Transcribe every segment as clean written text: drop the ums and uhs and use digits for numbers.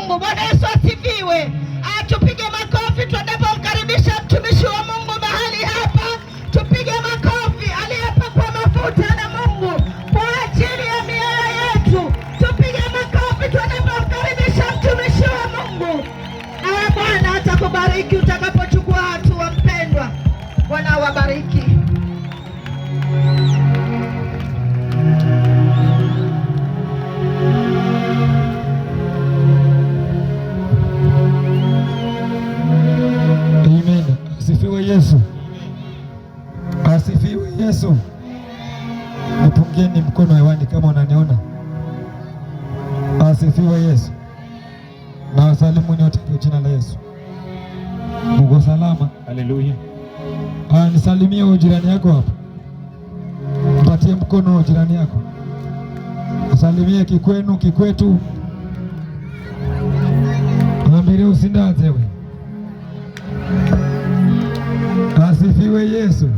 Mungu. Bwana Yesu asifiwe. Tupige makofi tunapomkaribisha mtumishi wa Mungu mahali hapa. Tupige makofi aliyepakwa mafuta na Mungu kwa ajili ya mioyo yetu. Tupige makofi tunapomkaribisha mtumishi wa Mungu. Na Bwana atakubariki utakapochukua hatua, mpendwa. Bwana wabariki. Yesu asifiwe. Yesu, nipungeni mkono hewani kama unaniona. Asifiwe Yesu. Na wasalimu nyote kwa jina la Yesu. Mungu salama. Haleluya. Nisalimie jirani yako hapa, mpatie mkono jirani yako, usalimie kikwenu kikwetu, ambire usindazewe. Asifiwe Yesu.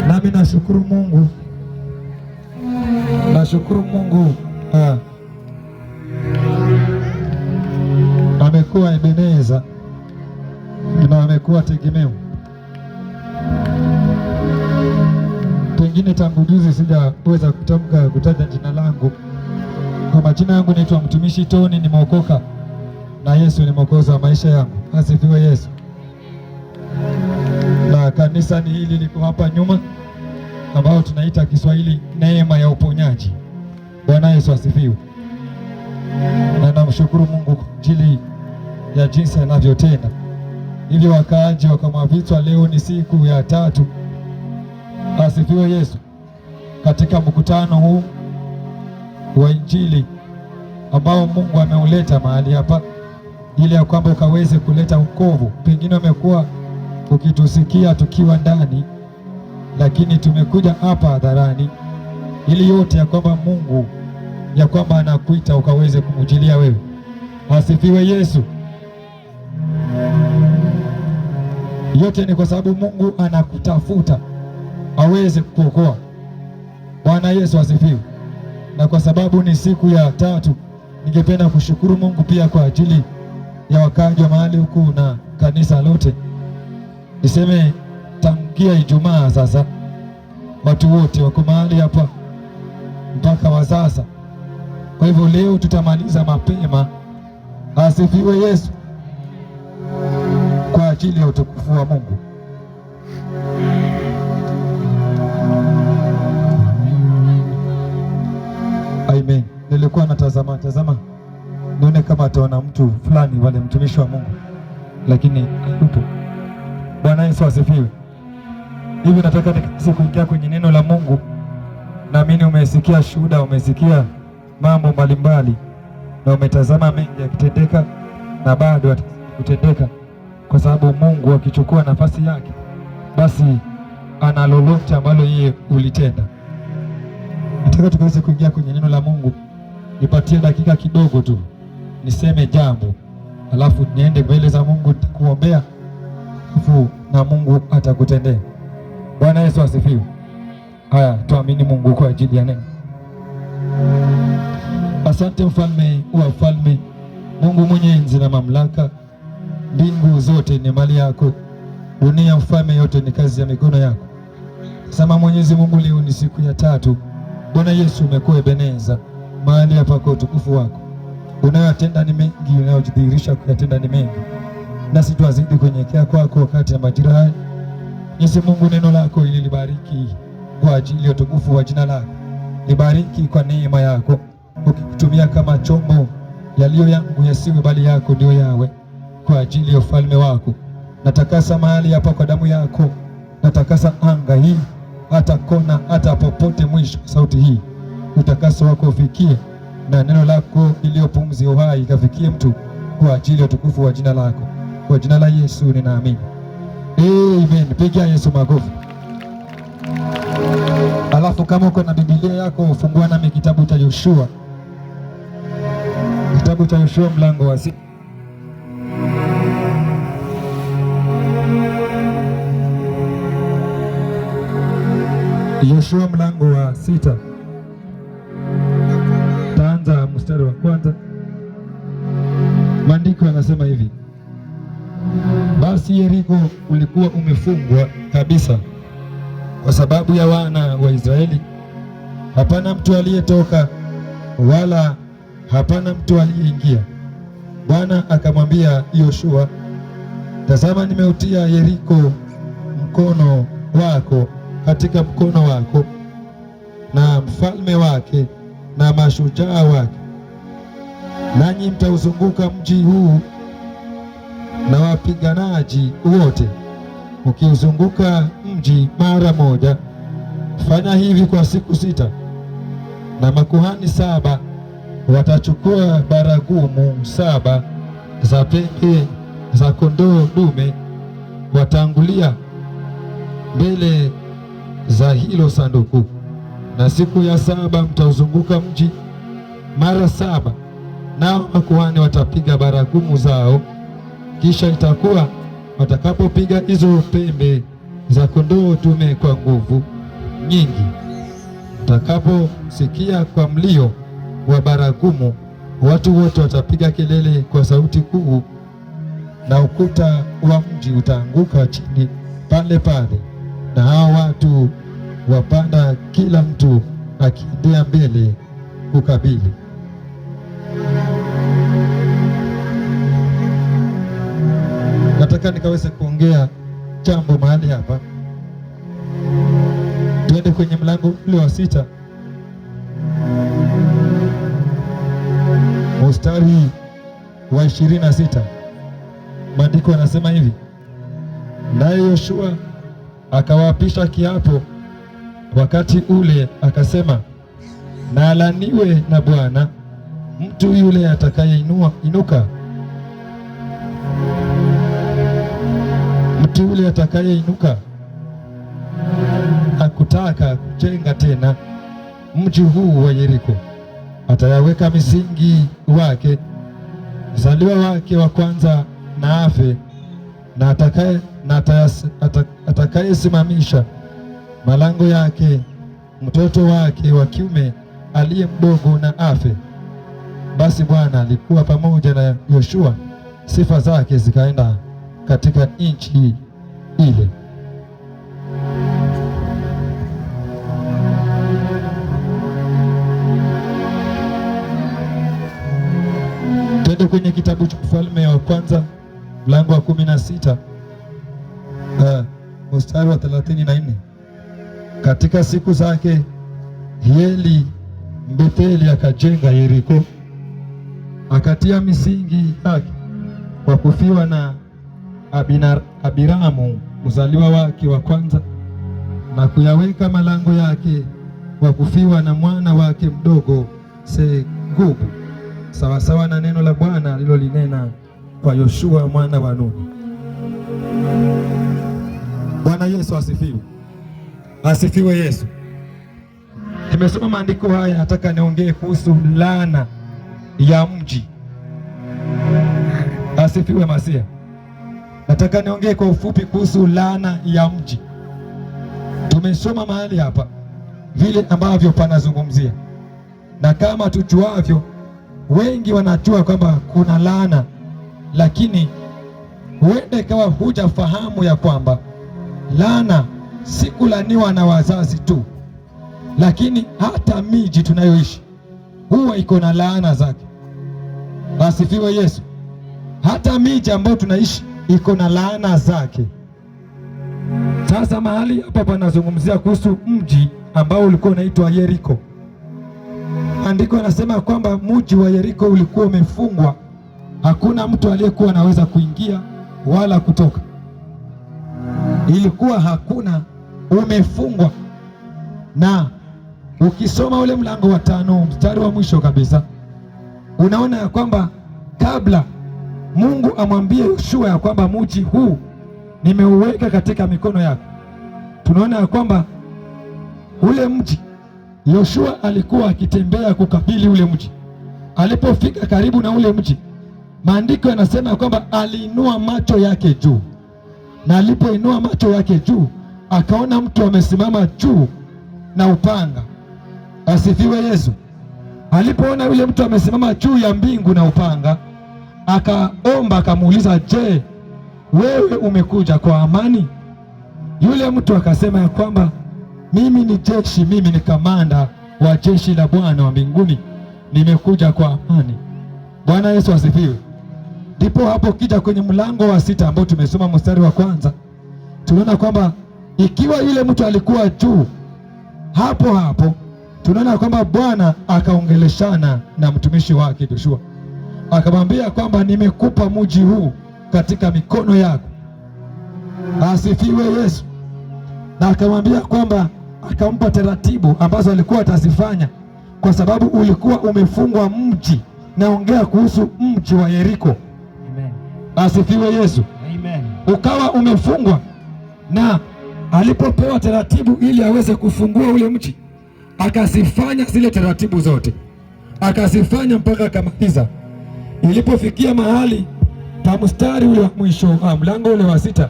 Nami nashukuru Mungu, amekuwa Ebeneza na amekuwa tegemeo. Pengine tangu juzi sijaweza kutaja jina langu. Kwa majina yangu naitwa mtumishi Tony, nimeokoka na Yesu ni mwokozi wa maisha yangu. Asifiwe Yesu. Na kanisa ni hili liko hapa nyuma, ambao tunaita Kiswahili neema ya uponyaji. Bwana Yesu asifiwe. Na namshukuru Mungu kwa ajili ya jinsi anavyotenda. Hivyo wakaaji wa Kamavitwa, leo ni siku ya 3. Asifiwe Yesu. Katika mkutano huu wa Injili ambao Mungu ameuleta mahali hapa ili ya kwamba ukaweze kuleta wokovu. Pengine umekuwa ukitusikia tukiwa ndani, lakini tumekuja hapa hadharani ili yote ya kwamba Mungu ya kwamba anakuita ukaweze kumujilia wewe. Asifiwe Yesu. Yote ni kwa sababu Mungu anakutafuta aweze kukuokoa. Bwana Yesu asifiwe. Na kwa sababu ni siku ya 3, ningependa kushukuru Mungu pia kwa ajili ya wakaji wa mahali huku na kanisa lote. Niseme tangia Ijumaa sasa watu wote wako mahali hapa mpaka wa sasa. Kwa hivyo leo tutamaliza mapema. Asifiwe Yesu. Kwa ajili ya utukufu wa Mungu. Amen. Nilikuwa natazama nione kama ataona mtu fulani wale mtumishi wa Mungu, lakini yupo. Bwana Yesu asifiwe. Hivi nataka nikasi kuingia kwenye neno la Mungu. Naamini umesikia shuhuda, umesikia mambo mbalimbali na umetazama mengi yakitendeka na bado kutendeka, kwa sababu Mungu akichukua nafasi yake basi ana lolote ambalo yeye ulitenda. Nataka tukaweze kuingia kwenye neno la Mungu. Nipatie dakika kidogo tu niseme jambo, alafu niende mbele za Mungu nitakuombea na Mungu atakutendea. Bwana Yesu asifiwe. Haya, tuamini Mungu kwa ajili ya neno. Asante mfalme wa falme, Mungu mwenye enzi na mamlaka. Mbingu zote ni mali yako, dunia mfalme yote ni kazi ya mikono yako. Sema Mwenyezi Mungu, leo ni siku ya 3. Bwana Yesu, umekuwa Ebeneza mahali hapa kwa utukufu wako. Unayotenda ni mengi, unayojidhihirisha kuyatenda ni mengi, nasi tuazidi kunyekea kwako wakati ya majira haya. Mwenyezi Mungu, neno lako ili libariki kwa ajili ya utukufu wa jina lako. Libariki kwa neema yako, ukitumia kama chombo. Yaliyo yangu yasiwe bali yako ndio yawe, kwa ajili ya ufalme wako. Natakasa mahali hapa kwa damu yako. Natakasa anga hii, hata kona, hata popote mwisho sauti hii. Utakaso wako ufikie, na neno lako iliyo pumzi uhai ikafikie mtu, kwa ajili ya utukufu wa jina lako. Kwa jina la Yesu ninaamini. Amen. Pigia Yesu makofi. Alafu kama uko na Biblia yako ufungua nami kitabu cha Yoshua. Kitabu cha Yoshua mlango wa 6. Yoshua mlango wa 6. Taanza mstari wa 1 Maandiko yanasema hivi: basi Yeriko ulikuwa umefungwa kabisa kwa sababu ya wana wa Israeli. Hapana mtu aliyetoka wala hapana mtu aliyeingia. Bwana akamwambia Yoshua, tazama, nimeutia Yeriko mkono wako katika mkono wako, na mfalme wake na mashujaa wake, nanyi mtauzunguka mji huu na wapiganaji wote, ukiuzunguka mji mara moja. Fanya hivi kwa siku 6, na makuhani 7 watachukua baragumu 7 za pembe za kondoo dume, watangulia mbele za hilo sanduku, na siku ya 7 mtauzunguka mji mara 7, nao makuhani watapiga baragumu zao. Kisha itakuwa watakapopiga hizo pembe za kondoo dume kwa nguvu nyingi, mtakaposikia kwa mlio wa baragumu, watu wote watapiga kelele kwa sauti kuu, na ukuta wa mji utaanguka chini pale pale, na hao watu wapanda, kila mtu akiendea mbele kukabili. Nataka nikaweze kuongea jambo mahali hapa. Tuende kwenye mlango ule wa 6 mstari wa 26. Maandiko yanasema hivi: naye Yoshua akawaapisha kiapo wakati ule, akasema, na alaniwe na Bwana mtu yule atakayeinuka hakutaka kujenga tena mji huu wa Yeriko. Atayaweka misingi wake, mzaliwa wake wa kwanza na afe, na atakayesimamisha malango yake, mtoto wake wa kiume aliye mdogo na afe. Basi Bwana alikuwa pamoja na Yoshua, sifa zake zikaenda katika nchi ile. Twende kwenye kitabu cha Ufalme wa Kwanza mlango wa 16 mstari wa 34. Katika siku zake Hieli Mbetheli akajenga Yeriko, akatia misingi yake kwa kufiwa na Abiramu mzaliwa wake wa kwanza, na kuyaweka malango yake kwa kufiwa na mwana wake mdogo Segubu, sawasawa na neno la Bwana alilolinena kwa Yoshua mwana wa Nuni. Bwana Yesu asifiwe. Asifiwe Yesu. Nimesoma maandiko haya, nataka niongee kuhusu laana ya mji. Asifiwe Masia. Nataka niongee kwa ufupi kuhusu laana ya mji. Tumesoma mahali hapa vile ambavyo panazungumzia, na kama tujuavyo, wengi wanajua kwamba kuna laana, lakini huenda ikawa hujafahamu ya kwamba laana si kulaniwa na wazazi tu, lakini hata miji tunayoishi huwa iko na laana zake. Asifiwe Yesu. Hata miji ambayo tunaishi iko na laana zake. Sasa mahali hapa panazungumzia kuhusu mji ambao ulikuwa unaitwa Yeriko. Andiko anasema kwamba mji wa Yeriko ulikuwa umefungwa, hakuna mtu aliyekuwa anaweza kuingia wala kutoka. Ilikuwa hakuna, umefungwa. Na ukisoma ule mlango wa 5 mstari wa mwisho kabisa, unaona ya kwamba kabla Mungu amwambie Yoshua ya kwamba mji huu nimeuweka katika mikono yako, tunaona ya kwamba ule mji Yoshua alikuwa akitembea kukabili ule mji. Alipofika karibu na ule mji, maandiko yanasema kwamba aliinua macho yake juu, na alipoinua macho yake juu akaona mtu amesimama juu na upanga. Asifiwe Yesu. Alipoona yule mtu amesimama juu ya mbingu na upanga, akaomba akamuuliza, je, wewe umekuja kwa amani? Yule mtu akasema ya kwamba mimi ni jeshi, mimi ni kamanda wa jeshi la Bwana wa mbinguni, nimekuja kwa amani. Bwana Yesu asifiwe. Ndipo hapo kija kwenye mlango wa 6 ambao tumesoma mstari wa kwanza, tunaona kwamba ikiwa yule mtu alikuwa juu, hapo hapo tunaona kwamba Bwana akaongeleshana na mtumishi wake Joshua, akamwambia kwamba nimekupa mji huu katika mikono yako. Asifiwe Yesu. Na akamwambia kwamba akampa taratibu ambazo alikuwa atazifanya, kwa sababu ulikuwa umefungwa mji. Naongea kuhusu mji wa Yeriko. Amen. Asifiwe Yesu. Amen. Ukawa umefungwa, na alipopewa taratibu ili aweze kufungua ule mji, akazifanya zile taratibu zote, akazifanya mpaka akamaliza. Ilipofikia mahali pa mstari ule wa mwisho, mlango ule wa 6,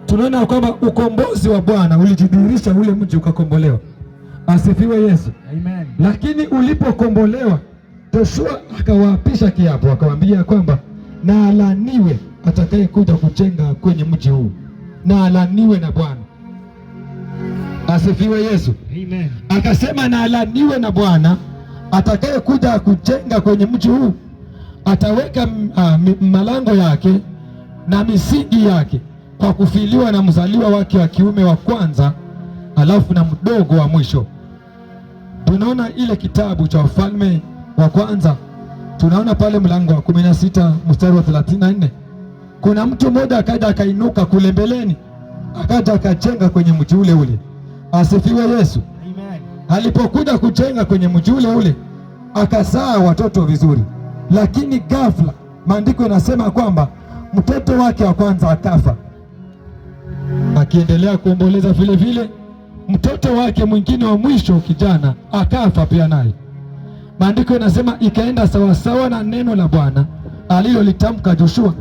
tunaona kwamba ukombozi wa Bwana ulijidhihirisha, ule mji ukakombolewa. Asifiwe Yesu. Amen. Lakini ulipokombolewa, Joshua akawaapisha kiapo, akawaambia kwamba na alaniwe atakaye kuja kujenga kwenye mji huu, na alaniwe na Bwana. Asifiwe Yesu. Amen. Akasema na alaniwe na Bwana atakaye kuja kujenga kwenye mji huu, ataweka malango yake na misingi yake kwa kufiliwa na mzaliwa wake wa kiume wa kwanza, alafu na mdogo wa mwisho. Tunaona ile kitabu cha Wafalme wa Kwanza, tunaona pale mlango wa 16 mstari wa 34, kuna mtu mmoja akaja akainuka kule mbeleni, akaja akajenga kwenye mji ule ule. Asifiwe Yesu. Amen. Alipokuja kujenga kwenye mji ule ule, akazaa watoto vizuri, lakini ghafla maandiko yanasema kwamba mtoto wake wa kwanza akafa. Akiendelea kuomboleza vile vile, mtoto wake mwingine wa mwisho kijana akafa pia naye. Maandiko yanasema ikaenda sawasawa na neno la Bwana alilolitamka Joshua.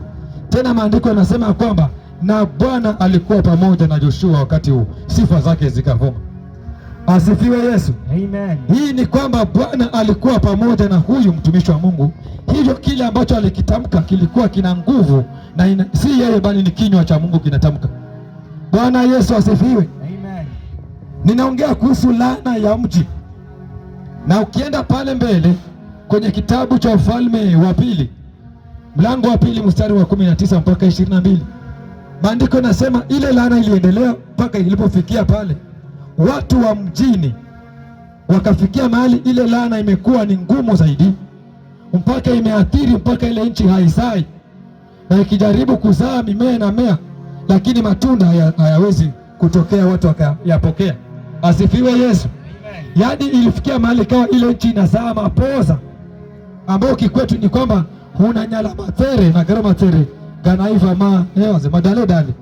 Tena maandiko yanasema kwamba na Bwana alikuwa pamoja na Joshua wakati huu, sifa zake zikavuma. Asifiwe Yesu. Amen. Hii ni kwamba Bwana alikuwa pamoja na huyu mtumishi wa Mungu, hivyo kile ambacho alikitamka kilikuwa kina nguvu, na si yeye bali ni kinywa cha Mungu kinatamka. Bwana Yesu asifiwe. Amen. Ninaongea kuhusu laana ya mji, na ukienda pale mbele kwenye kitabu cha Wafalme wa Pili mlango wa 2 mstari wa 19 mpaka 22, maandiko yanasema ile laana iliendelea mpaka ilipofikia pale watu wa mjini wakafikia mahali ile laana imekuwa ni ngumu zaidi, mpaka imeathiri mpaka ile nchi haisai, na ikijaribu kuzaa mimea na mea, lakini matunda hayawezi kutokea, watu wakayapokea. Asifiwe Yesu. Yaani ilifikia mahali kawa ile nchi inazaa mapoza, ambao kikwetu ni kwamba huna nyala mathere na gara mathere ganaiva hewaze madale dale.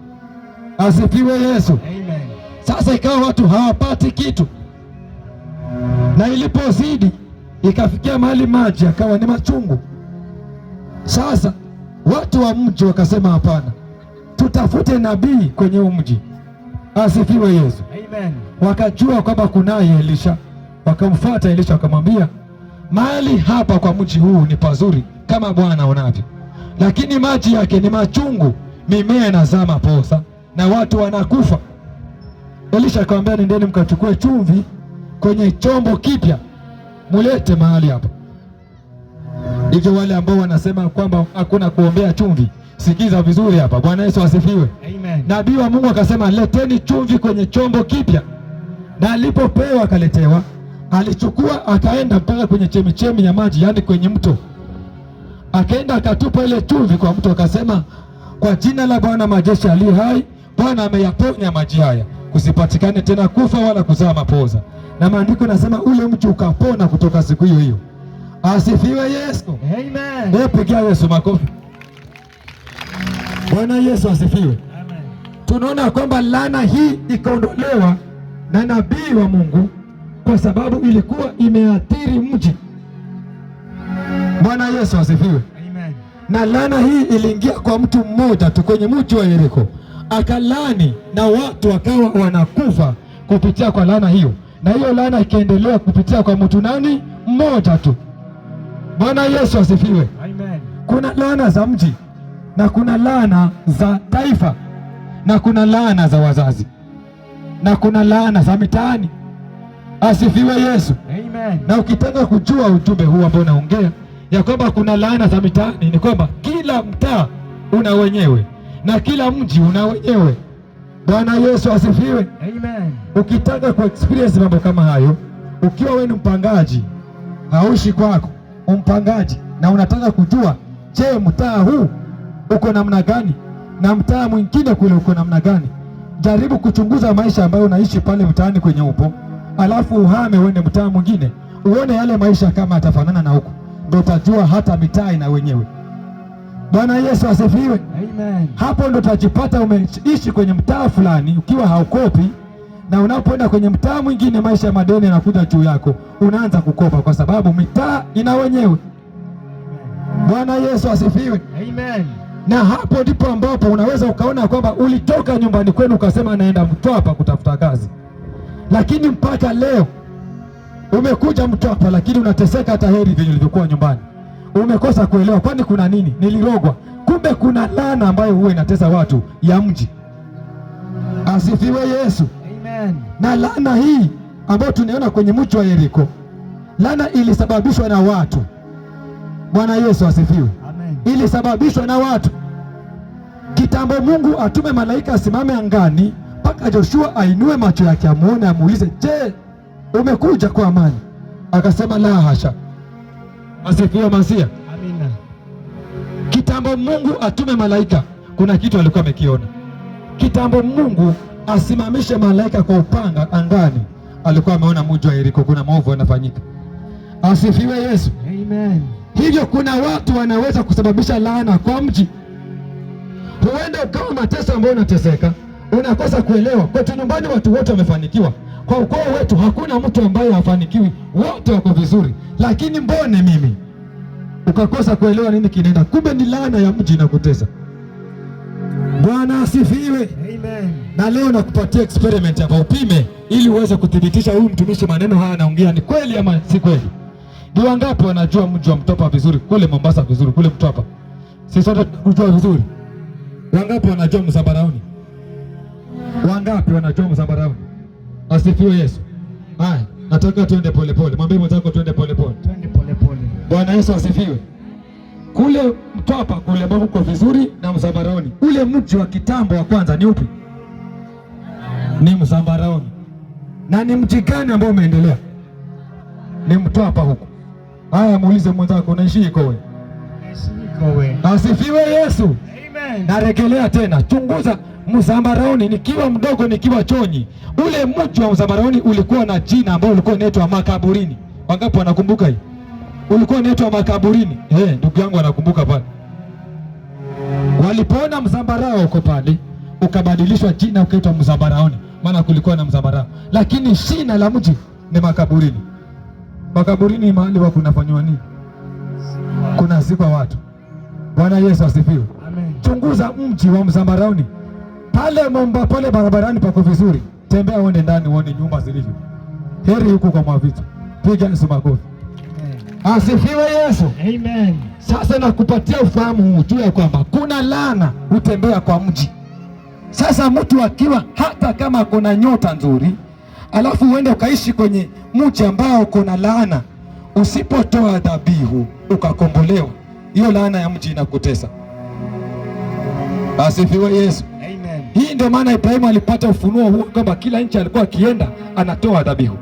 Asifiwe Yesu. Amen. Sasa ikawa watu hawapati kitu, na ilipozidi ikafikia mahali maji akawa ni machungu. Sasa watu wa mji wakasema hapana, tutafute nabii kwenye mji. Asifiwe Yesu. Amen. Wakajua kwamba kunaye Elisha, wakamfuata Elisha wakamwambia, mahali hapa kwa mji huu ni pazuri kama Bwana aonavyo, lakini maji yake ni machungu, mimea inazaa maposa na watu wanakufa. Elisha akamwambia, nendeni mkachukue chumvi kwenye chombo kipya mulete mahali hapa. Hivyo wale ambao wanasema kwamba hakuna kuombea chumvi, sikiza vizuri hapa. Bwana Yesu asifiwe. Amen. Nabii wa Mungu akasema, leteni chumvi kwenye chombo kipya, na alipopewa akaletewa, alichukua akaenda mpaka kwenye chemichemi ya maji, yani kwenye mto, akaenda akatupa ile chumvi kwa mto, akasema, kwa jina la Bwana majeshi aliye hai, Bwana ameyaponya maji haya, kusipatikane tena kufa wala kuzaa mapoza. Na maandiko nasema ule mji ukapona kutoka siku hiyo hiyo. Asifiwe Yesu. Amen. Pigia Yesu makofi. Bwana Yesu asifiwe. Amen. Tunaona kwamba laana hii ikaondolewa na nabii wa Mungu kwa sababu ilikuwa imeathiri mji. Bwana Yesu asifiwe. Amen. Na laana hii iliingia kwa mtu mmoja tu kwenye mji wa Yeriko, akalani na watu wakawa wanakufa kupitia kwa laana hiyo, na hiyo laana ikaendelea kupitia kwa mtu nani? Mmoja tu. Bwana Yesu asifiwe. Amen. Kuna laana za mji na kuna laana za taifa na kuna laana za wazazi na kuna laana za mitaani. Asifiwe Yesu. Amen. Na ukitaka kujua ujumbe huu ambao naongea ya kwamba kuna laana za mitaani, ni kwamba kila mtaa una wenyewe na kila mji una wenyewe. Bwana Yesu asifiwe. Amen. Ukitaka ku experience mambo kama hayo, ukiwa wewe ni mpangaji, hauishi kwako, umpangaji, na unataka kujua, je, mtaa huu uko namna gani na mtaa mwingine kule uko namna gani, jaribu kuchunguza maisha ambayo unaishi pale mtaani kwenye upo, alafu uhame uende mtaa mwingine, uone yale maisha kama atafanana na huko, ndio utajua hata mitaa ina wenyewe. Bwana Yesu asifiwe. Amen. Hapo ndo utajipata umeishi kwenye mtaa fulani ukiwa haukopi, na unapoenda kwenye mtaa mwingine maisha ya madeni yanakuja juu yako, unaanza kukopa kwa sababu mitaa ina wenyewe. Bwana Yesu asifiwe. Amen. Na hapo ndipo ambapo unaweza ukaona kwamba ulitoka nyumbani kwenu ukasema naenda Mtwapa kutafuta kazi, lakini mpaka leo umekuja Mtwapa, lakini unateseka hata heri vile ulivyokuwa nyumbani. Umekosa kuelewa kwani kuna nini? Nilirogwa. Kumbe kuna laana ambayo huwa inatesa watu ya mji. Asifiwe Yesu. Amen. Na laana hii ambayo tunaona kwenye mji wa Yeriko, laana ilisababishwa na watu. Bwana Yesu asifiwe. Amen. Ilisababishwa na watu. Kitambo Mungu atume malaika asimame angani mpaka Joshua ainue macho yake amuone, amuulize, je, umekuja kwa amani? Akasema la hasha. Asifiwe Masia. Amina. Kitambo Mungu atume malaika, kuna kitu alikuwa amekiona. Kitambo Mungu asimamishe malaika kwa upanga angani, alikuwa ameona mji wa Yeriko kuna maovu yanafanyika. Asifiwe Yesu. Amen. Hivyo kuna watu wanaweza kusababisha laana kwa mji. Huenda ukawa mateso ambayo unateseka, unakosa kuelewa. Kwetu nyumbani watu wote wamefanikiwa. Kwa ukoo wetu hakuna mtu ambaye hafanikiwi, wote wako vizuri. Lakini mbone mimi? Ukakosa kuelewa nini kinaenda. Kumbe ni laana ya mji inakutesa. Bwana asifiwe. Amen. Na leo nakupatia experiment hapa upime, ili uweze kuthibitisha huyu mtumishi maneno haya anaongea ni kweli ama si kweli. Ni wangapi wanajua mji wa Mtwapa vizuri, kule Mombasa vizuri, kule Mtwapa? Sisi sote tunajua vizuri. Wangapi wanajua Mzambarauni? Wangapi wanajua Mzambarauni? Asifiwe Yesu. Haya, nataka tuende polepole. Mwambie mwenzako tuende polepole. Twende polepole. Bwana Yesu asifiwe. Kule Mtwapa kule ambako uko vizuri na Mzambarauni, ule mji wa kitambo wa kwanza ni upi? Ni Mzambarauni. Na ni mji gani ambao umeendelea? Ni Mtwapa huko. Haya, muulize mwenzako unaishi Ikowe. Ikowe. Asifiwe Yesu. Amen. Narejelea tena, chunguza Mzambarauni. Nikiwa mdogo, nikiwa chonyi, ule mji wa Mzambarauni ulikuwa na jina ambalo ulikuwa unaitwa Makaburini. Wangapi wanakumbuka hii? Ulikuwa unaitwa Makaburini. Ndugu yangu anakumbuka pale. Walipoona Mzambarao uko pale, ukabadilishwa jina ukaitwa Mzambarauni, maana kulikuwa na Mzambarao, lakini shina la mji ni Makaburini. Makaburini mahali wa kunafanywa nini? Kuna zikwa watu. Bwana Yesu asifiwe. Amen. Chunguza mji wa Mzambarauni pale Momba, pale barabarani pako vizuri. Tembea uende ndani uone nyumba zilivyo. Heri huko kwa Mwavitu. Piga Yesu makofi. Asifiwe Yesu. Amen. Sasa nakupatia ufahamu huu juu ya kwamba kuna laana hutembea kwa mji. Sasa mtu akiwa hata kama kuna nyota nzuri, alafu uende ukaishi kwenye mji ambao kuna laana, usipotoa dhabihu ukakombolewa, hiyo laana ya mji inakutesa. Asifiwe Yesu. Amen. Hii ndio maana Ibrahimu alipata ufunuo huu kwamba kila nchi alikuwa akienda anatoa dhabihu.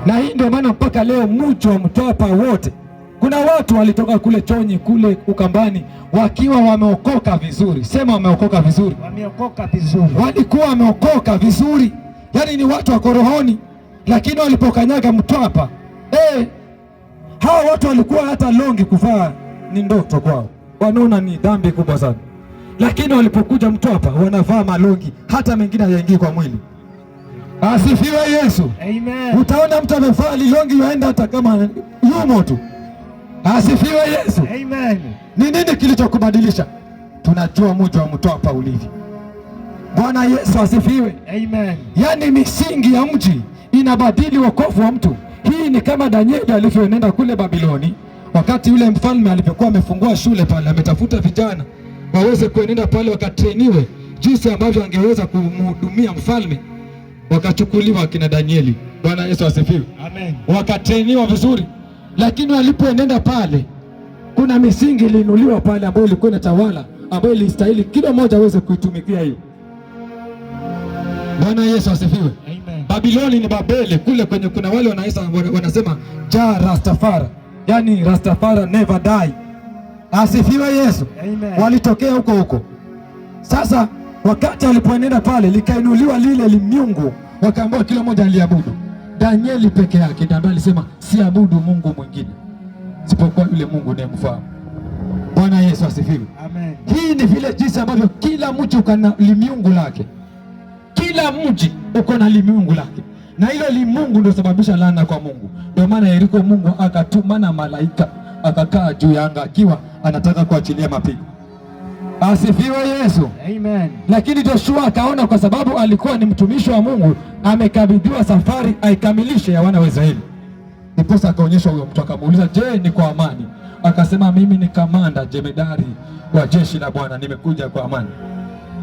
Na hii ndio maana mpaka leo mji wa Mtwapa wote, kuna watu walitoka kule Chonyi, kule Ukambani, wakiwa wameokoka vizuri. Sema wameokoka vizuri. Wameokoka vizuri. Walikuwa wameokoka vizuri, yaani ni watu wako rohoni, lakini walipokanyaga Mtwapa, hawa watu walikuwa hata longi kuvaa ni ndoto kwao, wanaona ni dhambi kubwa sana. Lakini walipokuja Mtwapa wanavaa malongi, hata mengine hayaingii kwa mwili. Asifiwe Yesu. Amen. Utaona mtu amevaa lilongi yaenda hata kama yumo tu. Asifiwe Yesu. Amen. Ni nini kilichokubadilisha? Tunajua mji wa Mtwapa ulivyo. Bwana Yesu asifiwe. Amen. Yaani misingi ya mji inabadili wokovu wa mtu. Hii ni kama Danieli alivyoenda kule Babiloni, wakati yule mfalme alipokuwa amefungua shule pale, ametafuta vijana waweze kuenenda pale wakatrainiwe jinsi ambavyo angeweza kumhudumia mfalme, wakachukuliwa akina Danieli. Bwana Yesu asifiwe. Amen. Wakatrainiwa vizuri, lakini walipoenenda pale, kuna misingi iliinuliwa pale ambayo ilikuwa inatawala, ambayo ilistahili kila mmoja aweze kuitumikia hiyo. Bwana Yesu asifiwe. Amen. Babiloni ni Babeli, kule kwenye kuna wale wanasema Ja Rastafari, yani Rastafari never die. Asifiwe Yesu. Amen. Walitokea huko huko. Sasa wakati alipoenenda pale, likainuliwa lile limiungu, wakaambiwa kila mmoja aliabudu. Danieli peke yake ndiye ambaye alisema siabudu Mungu mwingine sipokuwa yule Mungu ninayemfahamu. Bwana Yesu asifiwe. Amen. Hii ni vile jinsi ambavyo kila mji uko na limiungu lake. Kila mji uko na limiungu lake, na hilo limungu ndio sababisha laana kwa Mungu. Ndio maana Yeriko Mungu akatuma na malaika akakaa juu ya anga akiwa anataka kuachilia mapigo. Asifiwe Yesu. Amen. Lakini Joshua akaona kwa sababu alikuwa ni mtumishi wa Mungu, amekabidhiwa safari aikamilishe ya wana wa Israeli. Ndipo akaonyeshwa huyo mtu, akamuuliza, je, ni kwa amani? Akasema, mimi ni kamanda jemedari wa jeshi la Bwana, nimekuja kwa amani.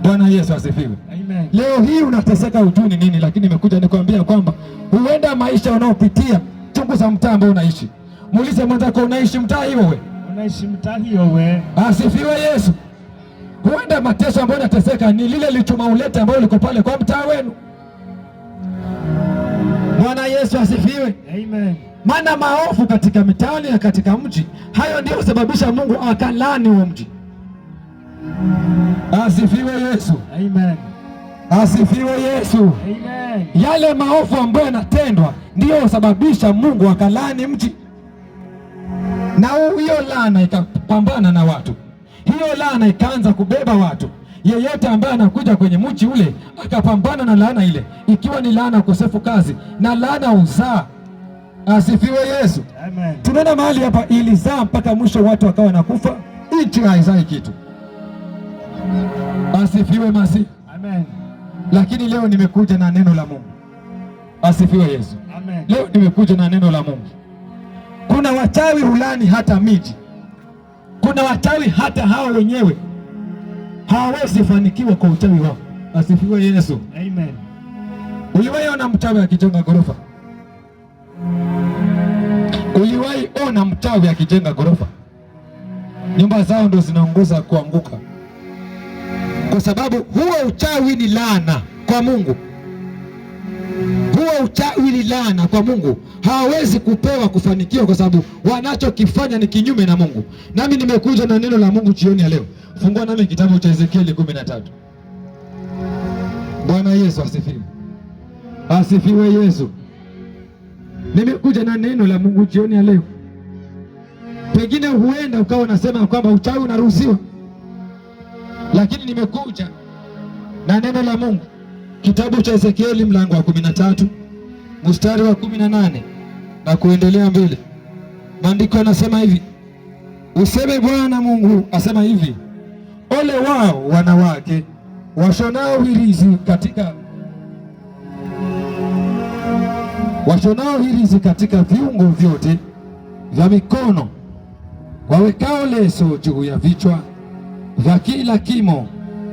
Bwana Yesu asifiwe. Amen. Leo hii unateseka ujuni nini, lakini nimekuja nikwambia kwamba huenda maisha unaopitia, chungu za mtaa ambao unaishi. Muulize mwenzako, unaishi mtaa hiyo wewe? Unaishi mtaa hiyo wewe? Asifiwe Yesu. Huenda mateso ambayo unateseka ni lile lichuma ulete ambayo liko pale kwa mtaa wenu. Bwana Yesu asifiwe. Amen. Maana maovu katika mitaani na katika mji, hayo ndio sababisha Mungu akalani huo mji. Asifiwe Yesu. Amen. Asifiwe Yesu. Amen. Yale maovu ambayo yanatendwa ndio sababisha Mungu akalani mji, na hiyo laana ikapambana na watu. Hiyo laana ikaanza kubeba watu. Yeyote ambaye anakuja kwenye mji ule akapambana na laana ile, ikiwa ni laana ukosefu kazi na laana uzaa. Asifiwe Yesu. Amen. Tunaona mahali hapa ilizaa mpaka mwisho watu wakawa wanakufa, nchi haizai kitu. Asifiwe Masihi. Amen. Lakini leo nimekuja na neno la Mungu. Asifiwe Yesu. Amen. Leo nimekuja na neno la Mungu. Kuna wachawi hulani hata miji. Kuna wachawi hata hao wenyewe hawawezi fanikiwa kwa uchawi wao. Asifiwe Yesu. Amen. Uliwahi ona mchawi akijenga ghorofa? Uliwahi ona mchawi akijenga ghorofa? Nyumba zao ndio zinaongoza kuanguka, kwa sababu huo uchawi ni laana kwa Mungu. Huo uchawi ni laana kwa Mungu. Hawawezi kupewa kufanikiwa kwa sababu wanachokifanya ni kinyume na Mungu. Nami nimekuja na neno la Mungu jioni ya leo. Fungua nami kitabu cha Ezekieli 13. Bwana Yesu asifiwe. Asifiwe Yesu. Nimekuja na neno la Mungu jioni ya leo. Pengine huenda ukawa unasema kwamba uchawi unaruhusiwa, lakini nimekuja na neno la Mungu. Kitabu cha Ezekieli mlango wa 13 mstari wa 18 na kuendelea mbele. Maandiko yanasema hivi: useme Bwana Mungu asema hivi, ole wao wanawake washonao hirizi katika viungo vyote vya mikono, wawekao leso juu ya vichwa vya kila kimo,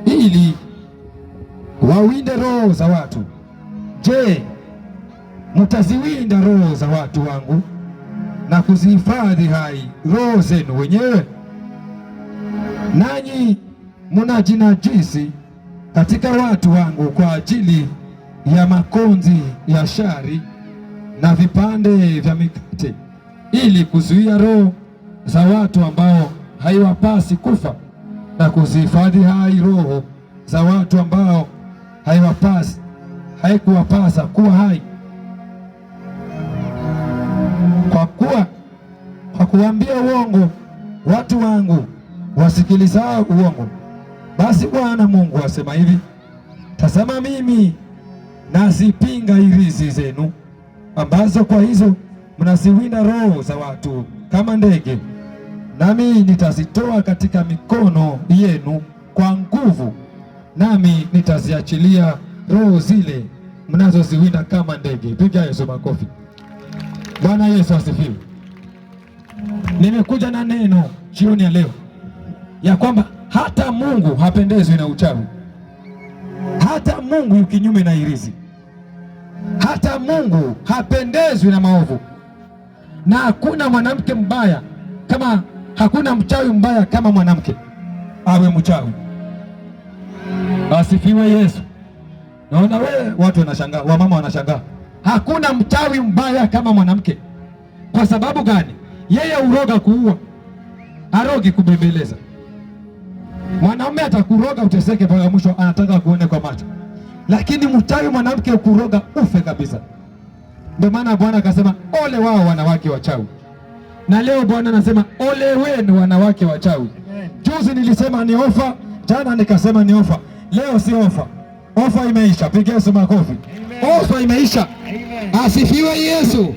ili wawinde roho za watu. Je, mtaziwinda roho za watu wangu na kuzihifadhi hai roho zenu wenyewe? Nanyi mnajinajisi katika watu wangu kwa ajili ya makonzi ya shari na vipande vya mikate, ili kuzuia roho za watu ambao haiwapasi kufa na kuzihifadhi hai roho za watu ambao haikuwapasa kuwa hai. Kwa kuambia uongo watu wangu wasikilizao uongo. Basi Bwana Mungu asema hivi, tazama mimi nazipinga hirizi zenu, ambazo kwa hizo mnaziwinda roho za watu kama ndege, nami nitazitoa katika mikono yenu kwa nguvu, nami nitaziachilia roho zile mnazoziwinda kama ndege. Piga Yesu makofi. Bwana Yesu asifiwe. Nimekuja na neno jioni ya leo ya kwamba hata Mungu hapendezwi na uchawi, hata Mungu yu kinyume na irizi, hata Mungu hapendezwi na maovu, na hakuna mwanamke mbaya kama, hakuna mchawi mbaya kama mwanamke awe mchawi. Asifiwe Yesu. Naona wewe watu wanashangaa, wamama wanashangaa. Hakuna mchawi mbaya kama mwanamke. Kwa sababu gani? Yeye uroga kuua, arogi kubembeleza. Mwanaume atakuroga uteseke mpaka mwisho, anataka kuone kwa macho, lakini mchawi mwanamke ukuroga ufe kabisa. Ndio maana Bwana akasema ole wao wanawake wachawi, na leo Bwana anasema ole wenu wanawake wachawi. Juzi nilisema ni ofa, jana nikasema ni ofa, leo si ofa. Ofa imeisha, pigia Yesu makofi. Ofa imeisha. Asifiwe Yesu.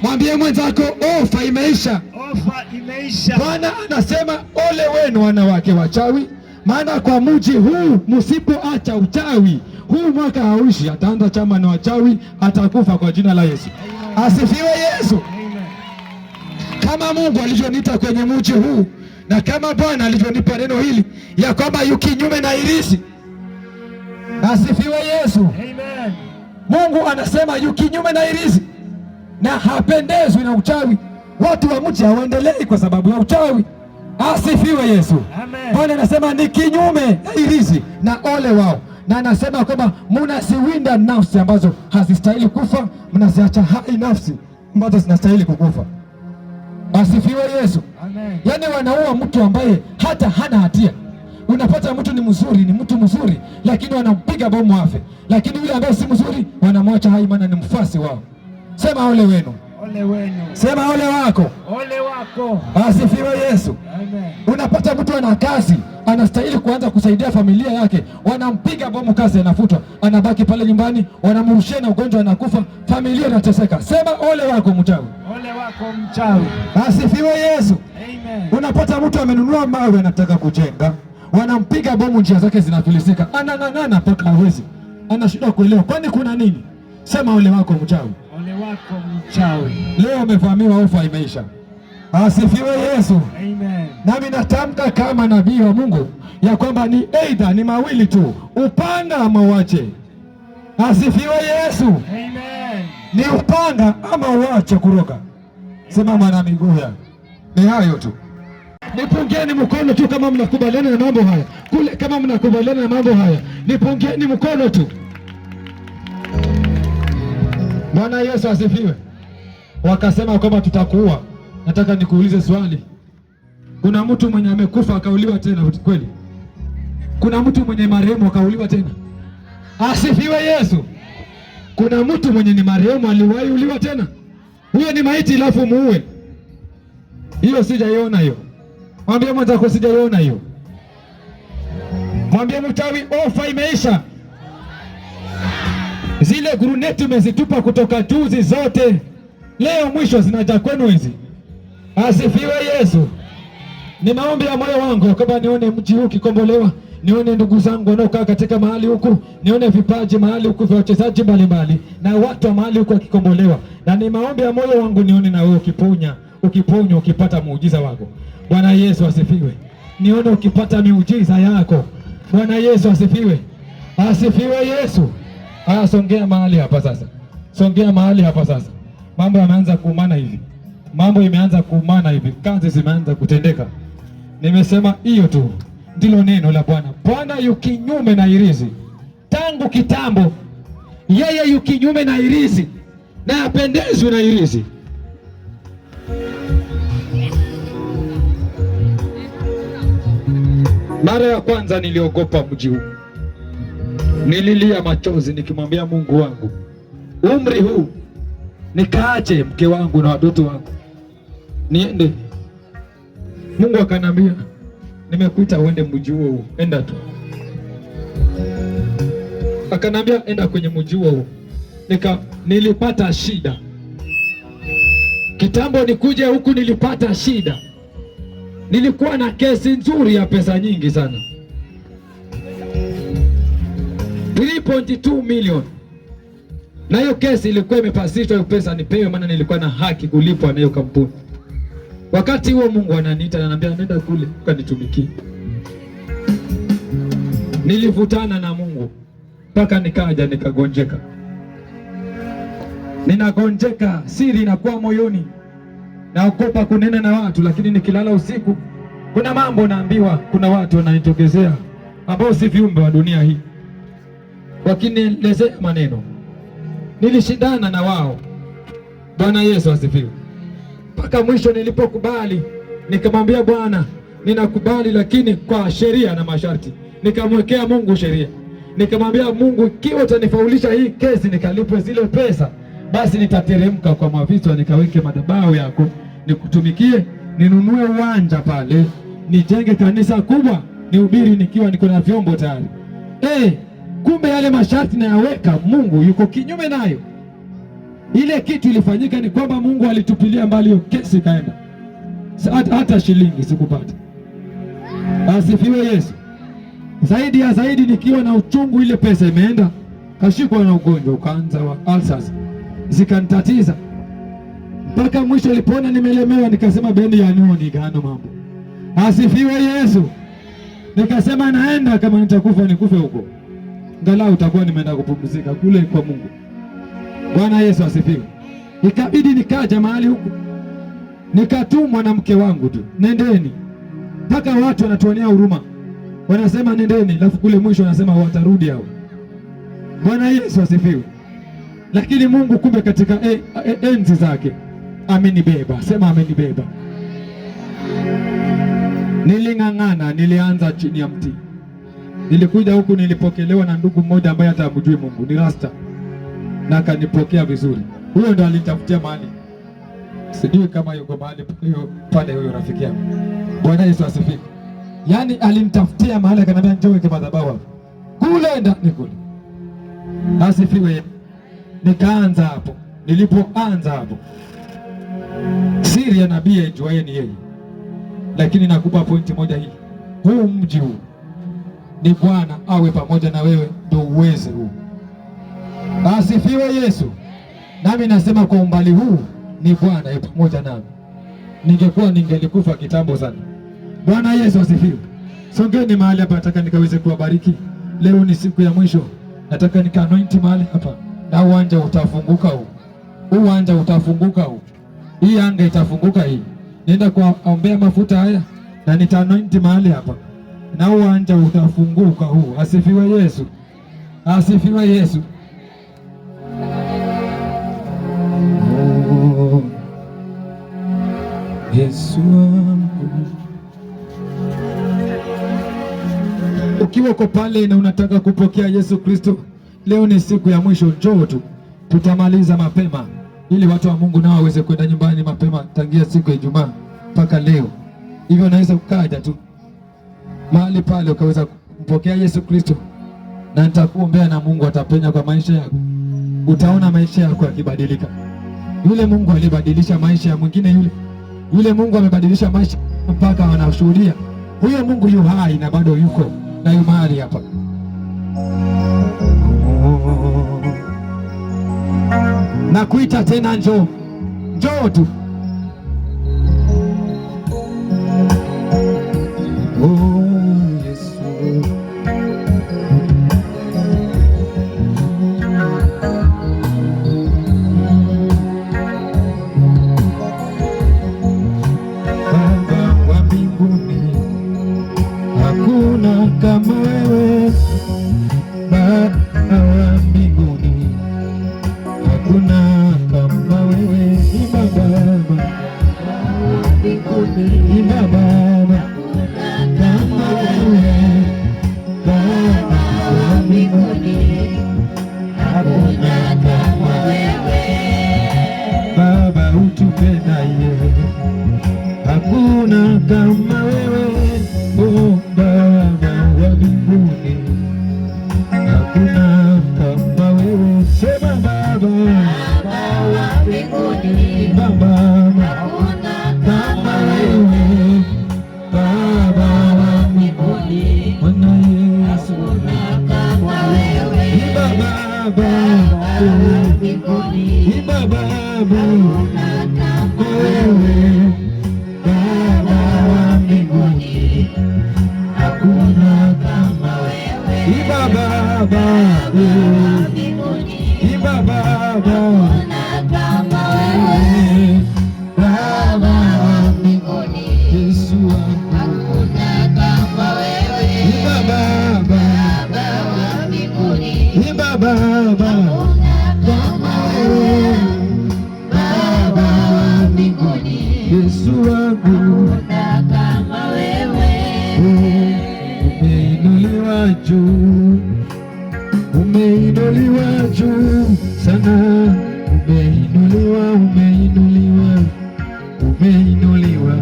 Mwambie mwenzako ofa imeisha. Ofa imeisha. Bwana anasema ole wenu wanawake wachawi, maana kwa mji huu msipoacha uchawi, huu mwaka hauishi, ataanza chama na wachawi, atakufa kwa jina la Yesu. Asifiwe Yesu. Kama Mungu alivyoniita kwenye mji huu, na kama Bwana alivyonipa neno hili ya kwamba yu kinyume na irizi. Asifiwe Yesu. Amen. Mungu anasema yu kinyume na irizi na hapendezwi na uchawi. Watu wa mji hawaendelei kwa sababu ya uchawi. Asifiwe Yesu. Amen. Bwana anasema ni kinyume na irizi na ole wao, na anasema kwamba mnasiwinda nafsi ambazo hazistahili kufa, mnaziacha hai nafsi ambazo zinastahili kukufa. Asifiwe Yesu. Amen. Yaani wanaua mtu ambaye hata hana hatia. Unapata mtu ni mzuri, ni mtu mzuri, lakini wanampiga bomu afe, lakini yule ambaye si mzuri wanamwacha hai, maana ni mfasi wao. Sema ole wenu. Ole wenu. Sema ole wako. Ole wako. Asifiwe Yesu. Amen. Unapata mtu ana kazi, anastahili kuanza kusaidia familia yake, wanampiga bomu, kazi anafutwa, anabaki pale nyumbani, wanamrushia na ugonjwa, anakufa, familia inateseka. Sema ole wako mchawi. Ole wako mchawi. Asifiwe Yesu. Amen. Unapata mtu amenunua mawe, anataka kujenga, wanampiga bomu, njia zake zinafilisika, anang'ang'ana mpaka hawezi, anashindwa kuelewa kwani kuna nini. Sema ole wako mchawi. Ole wako mchawi. Leo umefahamiwa, ofa imeisha. Asifiwe Yesu. Amen. Nami natamka kama nabii wa Mungu ya kwamba ni aidha ni mawili tu, upanga ama uache. Asifiwe Yesu. Amen. Ni upanga ama uache kuroga. Simama na miguu yako. Ni hayo tu. Nipungeni mkono tu kama mnakubaliana na mambo haya. Kule kama mnakubaliana na mambo haya, nipungeni mkono tu. Bwana Yesu asifiwe. Wakasema kwamba tutakuua. Nataka nikuulize swali. Kuna mtu mwenye amekufa akauliwa tena kweli? Kuna mtu mwenye marehemu akauliwa tena? Asifiwe Yesu. Kuna mtu mwenye ni marehemu aliwahi uliwa tena? Huyo ni maiti alafu muue. Hiyo sijaiona hiyo. Mwambie mwenzako sijaiona hiyo. Mwambie mchawi ofa imeisha. Zile gruneti umezitupa kutoka juzi zote, leo mwisho zinaja kwenu hizi. Asifiwe Yesu. Ni maombi ya moyo wangu kwamba nione mji huu kikombolewa, nione ndugu zangu wanaokaa katika mahali huku, nione vipaji mahali huku vya wachezaji mbalimbali na watu wa mahali huku wakikombolewa, na ni maombi ya moyo wangu nione na wewe ukiponywa, ukipata muujiza wako. Bwana Yesu asifiwe. Nione ukipata miujiza yako. Bwana Yesu asifiwe. Asifiwe Yesu. Songea mahali hapa sasa. Songea mahali hapa sasa. Mambo yameanza kuumana hivi. Mambo imeanza kuumana hivi. Kazi zimeanza kutendeka. Nimesema hiyo tu. Ndilo neno la Bwana. Bwana yu kinyume na irizi. Tangu kitambo yeye yu kinyume na irizi na hapendezwi na irizi. Mara ya kwanza niliogopa mji huu. Nililia machozi nikimwambia Mungu wangu, umri huu nikaache mke wangu na watoto wangu niende? Mungu akanambia, nimekuita uende mji huo, enda tu. Akanambia enda kwenye mji huo. Nilipata shida kitambo, nikuje huku nilipata shida. Nilikuwa na kesi nzuri ya pesa nyingi sana, 3.2 million. Na hiyo kesi ilikuwa imepasishwa hiyo pesa nipewe, maana nilikuwa na haki kulipwa na hiyo kampuni. Wakati huo Mungu ananiita, ananiambia nenda kule ukanitumikie. Nilivutana na Mungu mpaka nikaja nikagonjeka. Ninagonjeka, siri inakuwa moyoni, naogopa kunena na watu, lakini nikilala usiku kuna mambo naambiwa, kuna watu wananitokezea ambao si viumbe wa dunia hii, wakinielezea maneno. Nilishindana na wao. Bwana Yesu asifiwe. Mpaka mwisho nilipokubali, nikamwambia Bwana, ninakubali lakini kwa sheria na masharti. Nikamwekea Mungu sheria. Nikamwambia Mungu, ikiwa utanifaulisha hii kesi nikalipwe zile pesa, basi nitateremka kwa maafisa nikaweke madhabahu yako, nikutumikie, ninunue uwanja pale, nijenge kanisa kubwa, nihubiri nikiwa niko na vyombo tayari. Kumbe yale masharti nayaweka, Mungu yuko kinyume nayo. Ile kitu ilifanyika ni kwamba Mungu alitupilia mbali hiyo kesi, kaenda. Hata shilingi sikupata. Asifiwe Yesu. Zaidi ya zaidi nikiwa na uchungu, ile pesa imeenda, kashikwa na ugonjwa ukaanza wa ulcers, zikanitatiza. Mpaka mwisho nilipoona nimelemewa, nikasema bendi ya nini gano mambo. Asifiwe Yesu. Nikasema naenda, kama nitakufa nikufe huko, ngalau utakuwa nimeenda kupumzika kule kwa Mungu. Bwana Yesu asifiwe. Ikabidi nikaja mahali huku, nikatumwa na mke wangu tu, nendeni. Mpaka watu wanatuonea huruma, wanasema nendeni, alafu kule mwisho wanasema watarudi hao. Bwana Yesu asifiwe. Lakini Mungu kumbe katika enzi zake amenibeba. Sema amenibeba. Niling'ang'ana, nilianza chini ya mti. Nilikuja huku, nilipokelewa na ndugu mmoja ambaye hata hamjui Mungu, ni rasta, na kanipokea vizuri. Huyo ndo alinitafutia mahali, sijui kama yuko mahali pale huyo rafiki yangu. Bwana Yesu asifiwe. Yaani alinitafutia mahali, akaniambia njoo kwa madhabahu kule ndani kule. Asifiwe. Nikaanza hapo. Nilipoanza hapo, siri ya nabii ajuaye ni yeye. Lakini nakupa pointi moja hii, huu mji huu ni Bwana awe pamoja na wewe ndio uweze huu. Asifiwe Yesu. Nami nasema kwa umbali huu ni Bwana awe pamoja nami. Ningekuwa ningelikufa kitambo sana. Bwana Yesu asifiwe. Songeni mahali hapa, nataka nikaweze kuwabariki. Leo ni siku ya mwisho. Nataka nika-anoint mahali hapa, na uwanja utafunguka huu. Uwanja utafunguka huu. Hii anga itafunguka hii. Nenda kuombea mafuta haya na nita-anoint mahali hapa, na uwanja utafunguka huu. Asifiwe Yesu. Asifiwe Yesu. Oh, Yesu wangu. Ukiwa uko pale na unataka kupokea Yesu Kristo, leo ni siku ya mwisho. Njoo tu, tutamaliza mapema ili watu wa Mungu nao waweze kwenda nyumbani mapema, tangia siku ya Ijumaa mpaka leo. Hivyo unaweza ukaja tu mahali pale ukaweza kumpokea Yesu Kristo, na nitakuombea na Mungu atapenya kwa maisha yako. Utaona maisha yako yakibadilika. Yule Mungu alibadilisha maisha ya mwingine, yule Mungu amebadilisha maisha mpaka wanashuhudia. Huyo Mungu yu hai na bado yuko na yu mahali hapa. Na kuita tena, njoo. Njoo tu. Oh Yesu. Baba wa mbinguni, hakuna kama wewe. Baba wa mbinguni, hakuna kama wewe. Ni Baba wa mbinguni, ni Baba kama wewe. Baba wa mbinguni, hakuna kama wewe. Baba utupendaye, hakuna kama wewe. Oh Baba wa mbinguni, hakuna kama wewe. Sema Baba wa mbinguni, Baba hakuna kama wewe. Baba wa mbinguni, Bwana Yesu, hakuna kama wewe. Baba wa mbinguni, Baba hakuna kama wewe. hakuna kama wewe. Iba Baba, Iba Baba, hakuna kama wewe. Baba wa mbinguni, Yesu wangu, hakuna kama wewe. Iba Baba, Baba wa mbinguni, Iba Baba, hakuna kama wewe. Baba wa mbinguni, Yesu wangu, hakuna kama wewe. umeinuliwa juu, umeinuliwa juu sana, umeinuliwa, umeinuliwa, umeinuliwa,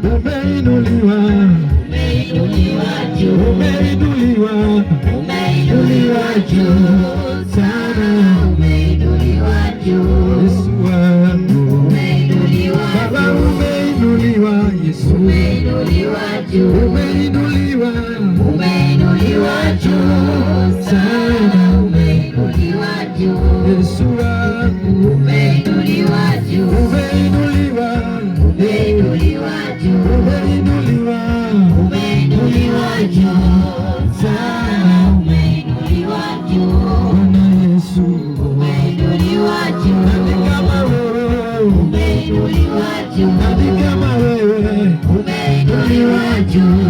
umeinuliwa, Umeinuliwa juu, umeinuliwa, umeinuliwa juu sana, umeinuliwa juu. Yesu wangu, Umeinuliwa Baba juu, umeinuliwa, Yesu umeinuliwa juu, umeinuliwa, umeinuliwa juu sana, umeinuliwa juu. Yesu wangu Umeinuliwa juu, umeinuliwa, umeinuliwa juu, umeinuliwa, umeinuliwa juu sana, umeinuliwa juu. Bwana Yesu, Umeinuliwa nani juu, kama wewe, umeinuliwa juu, nani kama wewe, umeinuliwa juu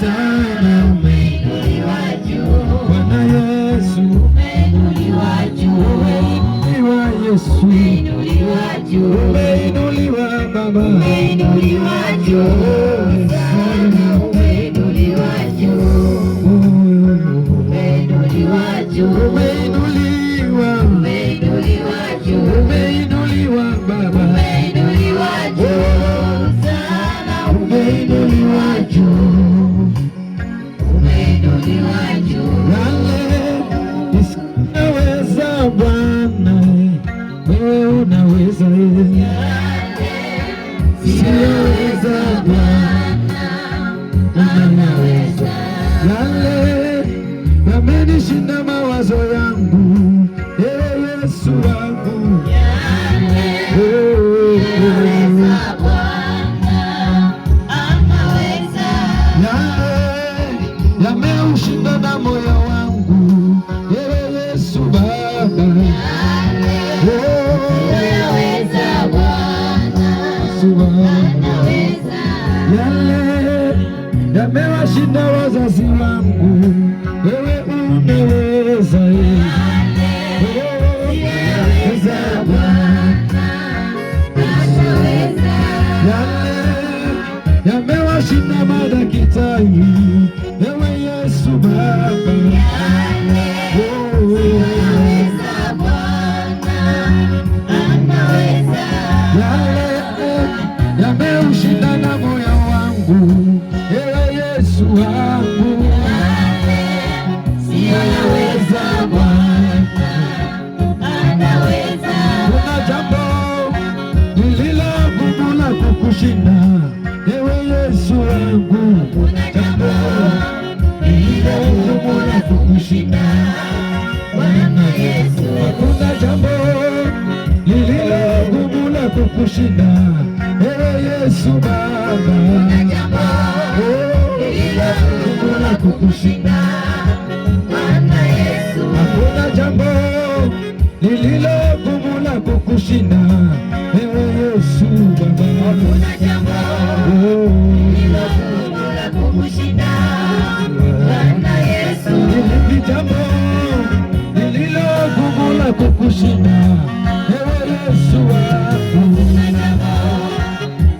sana, umeinuliwa juu. Bwana Yesu, Umeinuliwa juu, umeinuliwa Yesu, umeinuliwa juu, umeinuliwa Baba, umeinuliwa juu sana, umeinuliwa juu, umeinuliwa juu, umeinuliwa, umeinuliwa juu, umeinuliwa Baba, umeinuliwa juu sana, umeinuliwa juu, umeinuliwa juu. yale nisiyoweza Bwana, wewe unaweza, siyoweza Bwana, unaweza. Yale yamenishinda mawazo yangu, Yesu wangu, yale yameushinda na moyo wangu, Yesu Baba, Yesu wangu, yale yamewashinda wazazi wangu, wewe unaweza, unaweza Bwana. Yale yamewashinda madaktari, wewe Yesu Baba, yale yameushinda na moyo wangu, wewe Yesu wangu, unaweza Bwana. Kuna jambo lililo gumu la kukushinda, ewe Yesu wangu. Kuna jambo lililo gumu la kukushinda, Bwana Yesu. Hakuna jambo lililo gumu la kukushinda, ewe Yesu Baba. Kuna jambo lililo gumu la kukushinda, Bwana Yesu. Hakuna jambo lililo gumu la kukushinda, ewe Yesu Baba. Hakuna jambo lililo gumu la kukushinda, Bwana Yesu. Hili jambo lililo gumu la kukushinda, ewe Yesu wangu. Hakuna jambo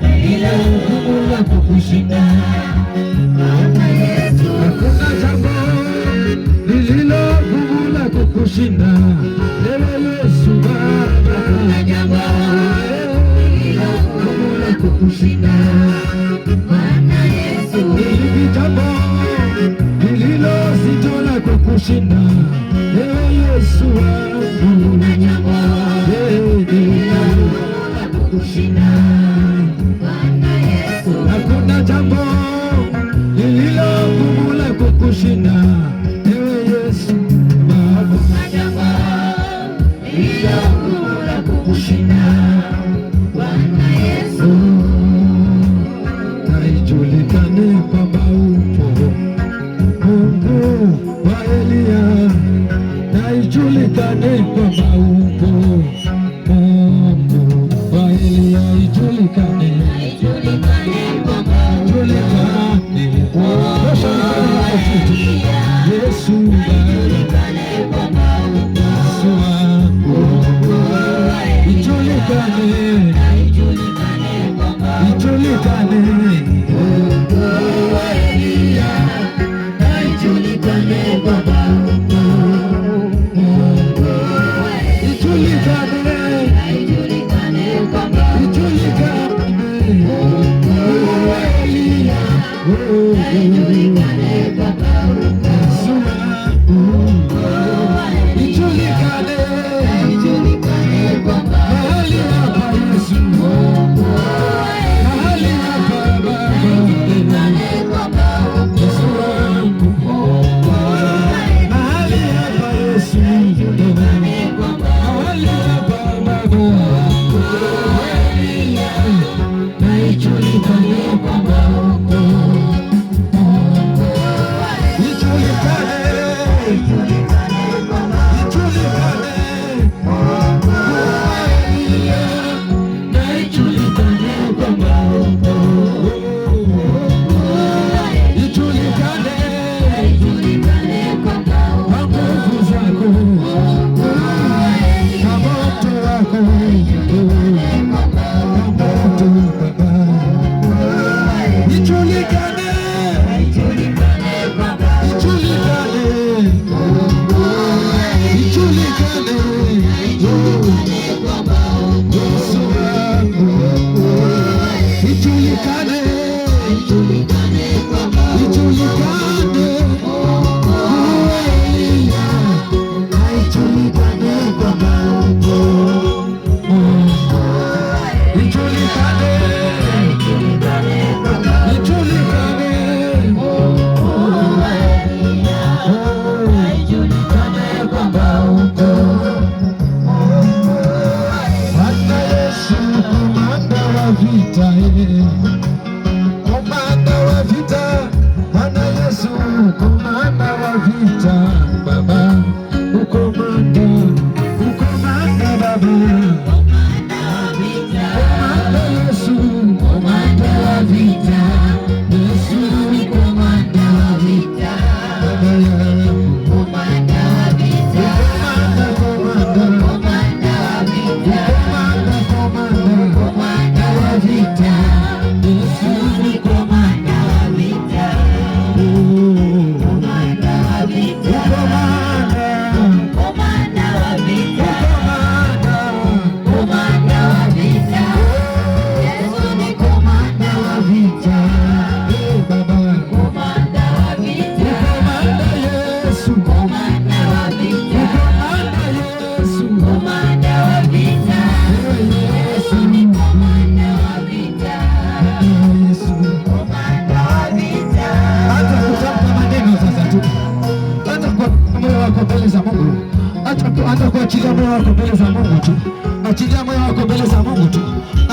lililo gumu la kukushinda, Bwana Yesu. Hakuna jambo lililo gumu la kukushinda, ewe Yesu Baba. Hakuna jambo lililo gumu la kukushinda, Bwana Yesu. Hili jambo lililo zito la kukushinda, ewe Yesu wangu. Hakuna jambo lililo gumu la kukushinda, Bwana Yesu. Hakuna jambo lililo gumu la kukushinda, ewe Yesu Baba. Hakuna jambo lililo gumu la kukushinda, Bwana Yesu. Na ijulikane kwamba upo wa Elia, na ijulikane kwamba upo Mungu wa Elia, ijulikane Yesu Hata kuachilia moyo wako mbele za Mungu tu. Achilia moyo wako mbele za Mungu tu.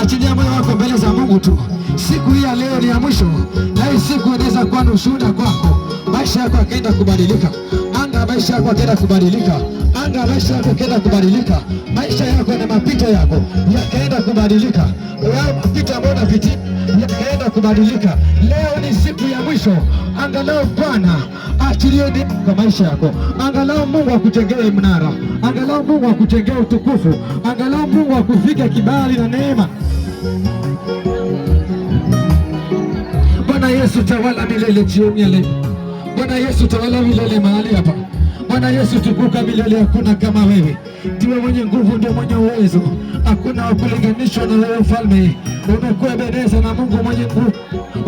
Achilia moyo wako mbele za Mungu tu. Siku hii ya leo ni ya mwisho, na hii siku inaweza kuwa ni ushuhuda kwako. Maisha yako yakaenda kubadilika. Anga maisha yako yakaenda kubadilika. Anga maisha yako yakaenda kubadilika. Maisha yako na mapito yako yakaenda kubadilika. Wewe mapito ambayo unapitia yakaenda kubadilika. Leo ni siku ya mwisho. Angalau Bwana achilie kwa maisha yako. Angalau Mungu akutengee mnara. Angalau Mungu akutengee utukufu. Angalau Mungu akufike kibali na neema. Bwana Yesu tawala milele jioni ya leo. Bwana Yesu tawala milele mahali hapa. Bwana Yesu tukuka milele, hakuna kama wewe. Ndiwe mwenye nguvu, ndio mwenye uwezo. Hakuna wakulinganishwa na wewe mfalme. Umekuwa Ebeneza na Mungu mwenye nguvu.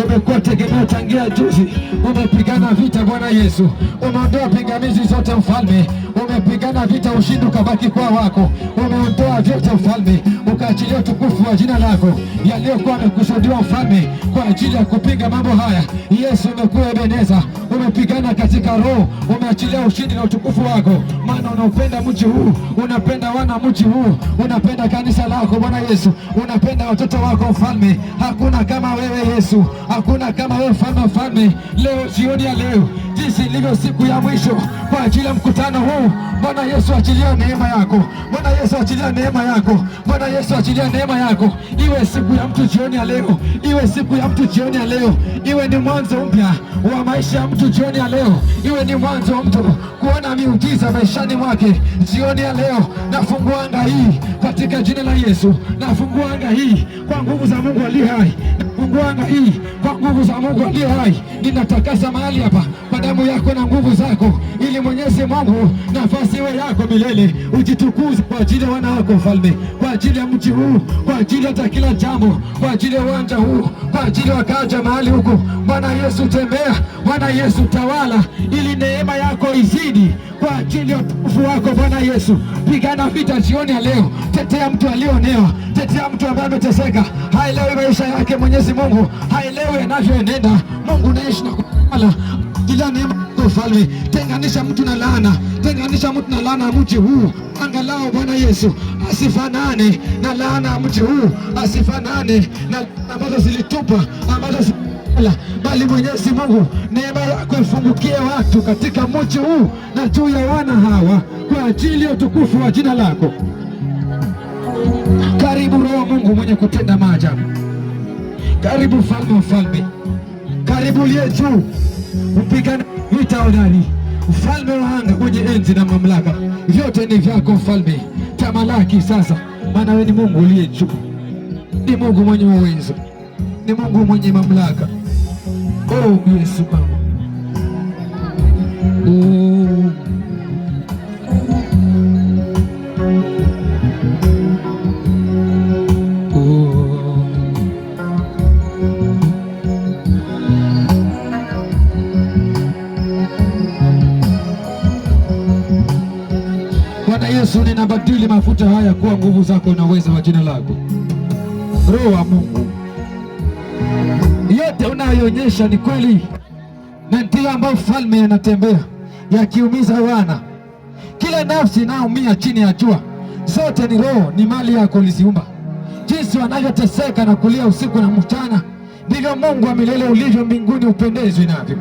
Umekuwa tegemeo tangia juzi. Umepigana vita Bwana Yesu. Umeondoa pingamizi zote mfalme. Umepigana vita, ushindi ukabaki kwa wako. Umeondoa vyote mfalme, ukaachilia utukufu wa jina lako yaliyokuwa yamekusudiwa mfalme kwa ajili ya kupinga mambo haya. Yesu, umekuwa Ebeneza. Umepigana katika roho, umeachilia ushindi na utukufu wako, maana unapenda mji huu, unapenda wana mji huu, unapenda kanisa lako Bwana Yesu, unapenda watoto wako mfalme. Hakuna kama wewe Yesu, hakuna kama wewe mfalme. Leo jioni ya leo jinsi ilivyo siku ya mwisho kwa ajili ya mkutano huu. Bwana Yesu, achilia neema yako. Bwana Yesu, achilia neema yako. Bwana Yesu, achilia neema yako. Iwe siku ya mtu jioni ya leo, iwe siku ya mtu jioni ya leo, iwe ni mwanzo mpya wa maisha ya mtu jioni ya leo, iwe ni mwanzo wa mtu kuona miujiza maishani mwake jioni ya leo. Nafungua anga hii katika jina la Yesu. Nafungua anga hii kwa nguvu za Mungu aliye hai. Nafungua anga hii kwa nguvu za Mungu aliye hai. Ninatakasa mahali hapa kwa damu yako na nguvu zako, ili Mwenyezi Mungu nafasi iwe yako milele. Ujitukuze kwa ajili ya wana wako Mfalme, kwa ajili ya mji huu, kwa ajili hata kila jambo, kwa ajili ya uwanja huu, kwa ajili wakaja mahali huko. Bwana Yesu, tembea. Bwana Yesu, tawala, ili neema yako izidi kwa ajili ya utukufu wako. Bwana Yesu, pigana vita jioni ya leo. Tetea mtu alionewa, tetea mtu ambaye ameteseka, haelewi maisha yake. Mwenyezi Mungu haelewi anavyoenenda. Mungu naishi na kutawala kila neema yako Mfalme. Tenganisha mtu na laana, tenganisha mtu na laana ya mji huu. Angalau Bwana Yesu asifanane na laana ya mji huu, asifanane na ambazo zilitupa, ambazo bali Mwenyezi Mungu neema yako ifungukie watu katika mji huu na juu ya wana hawa kwa ajili ya utukufu wa jina lako. Karibu Roho wa Mungu mwenye kutenda maajabu. Karibu Mfalme wa Falme, karibu uliye juu, upigane vita hodari. Mfalme wa anga mwenye enzi na mamlaka, vyote ni vyako Mfalme. Tamalaki sasa, maana wewe ni Mungu uliye juu, ni Mungu mwenye uwezo, ni Mungu mwenye mamlaka. Oh Yesu Baba. Bwana Yesu, ninabadili mafuta haya kuwa nguvu zako na uwezo wa jina lako. Roho wa Mungu, yote unayoonyesha ni kweli na ndio ambao Mfalme anatembea yakiumiza wana. Kila nafsi inaumia chini ya jua, zote ni roho, ni mali yako uliziumba. Jinsi wanavyoteseka na kulia usiku na mchana, ndivyo Mungu wa milele ulivyo mbinguni upendezwi navyo.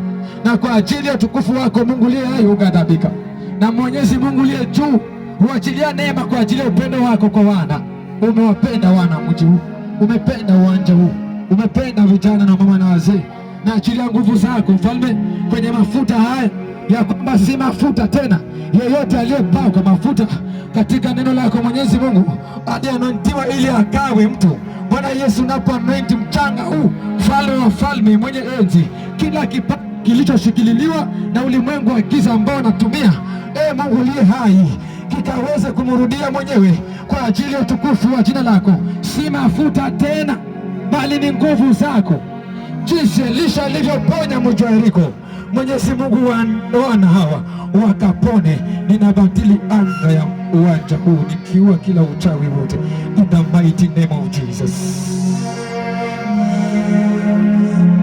Na kwa ajili ya utukufu wako Mungu liye hai ughadhabika. Na Mwenyezi Mungu liye juu huachilia neema kwa ajili ya upendo wako kwa wana. Umewapenda wana mji huu, umependa uwanja huu, umependa vijana na mama na wazee. Na achilia nguvu zako Mfalme kwenye mafuta haya, ya kwamba si mafuta tena. Yeyote aliyepakwa mafuta katika neno lako Mwenyezi Mungu aliyeanointiwa ili akawe mtu. Bwana Yesu, unapoanointi mchanga huu, Mfalme wa falme mwenye enzi, kila kipaji kilichoshikililiwa na ulimwengu wa giza ambao anatumia, Mungu aliye hai, kikaweze kumrudia mwenyewe kwa ajili ya utukufu wa jina lako. Si mafuta tena, bali ni nguvu zako, jinsi Elisha alivyoponya mji wa Yeriko. Mwenyezi Mungu, wana hawa wakapone. Ninabadili anga ya uwanja huu, nikiua kila uchawi wote, in the mighty name of Jesus.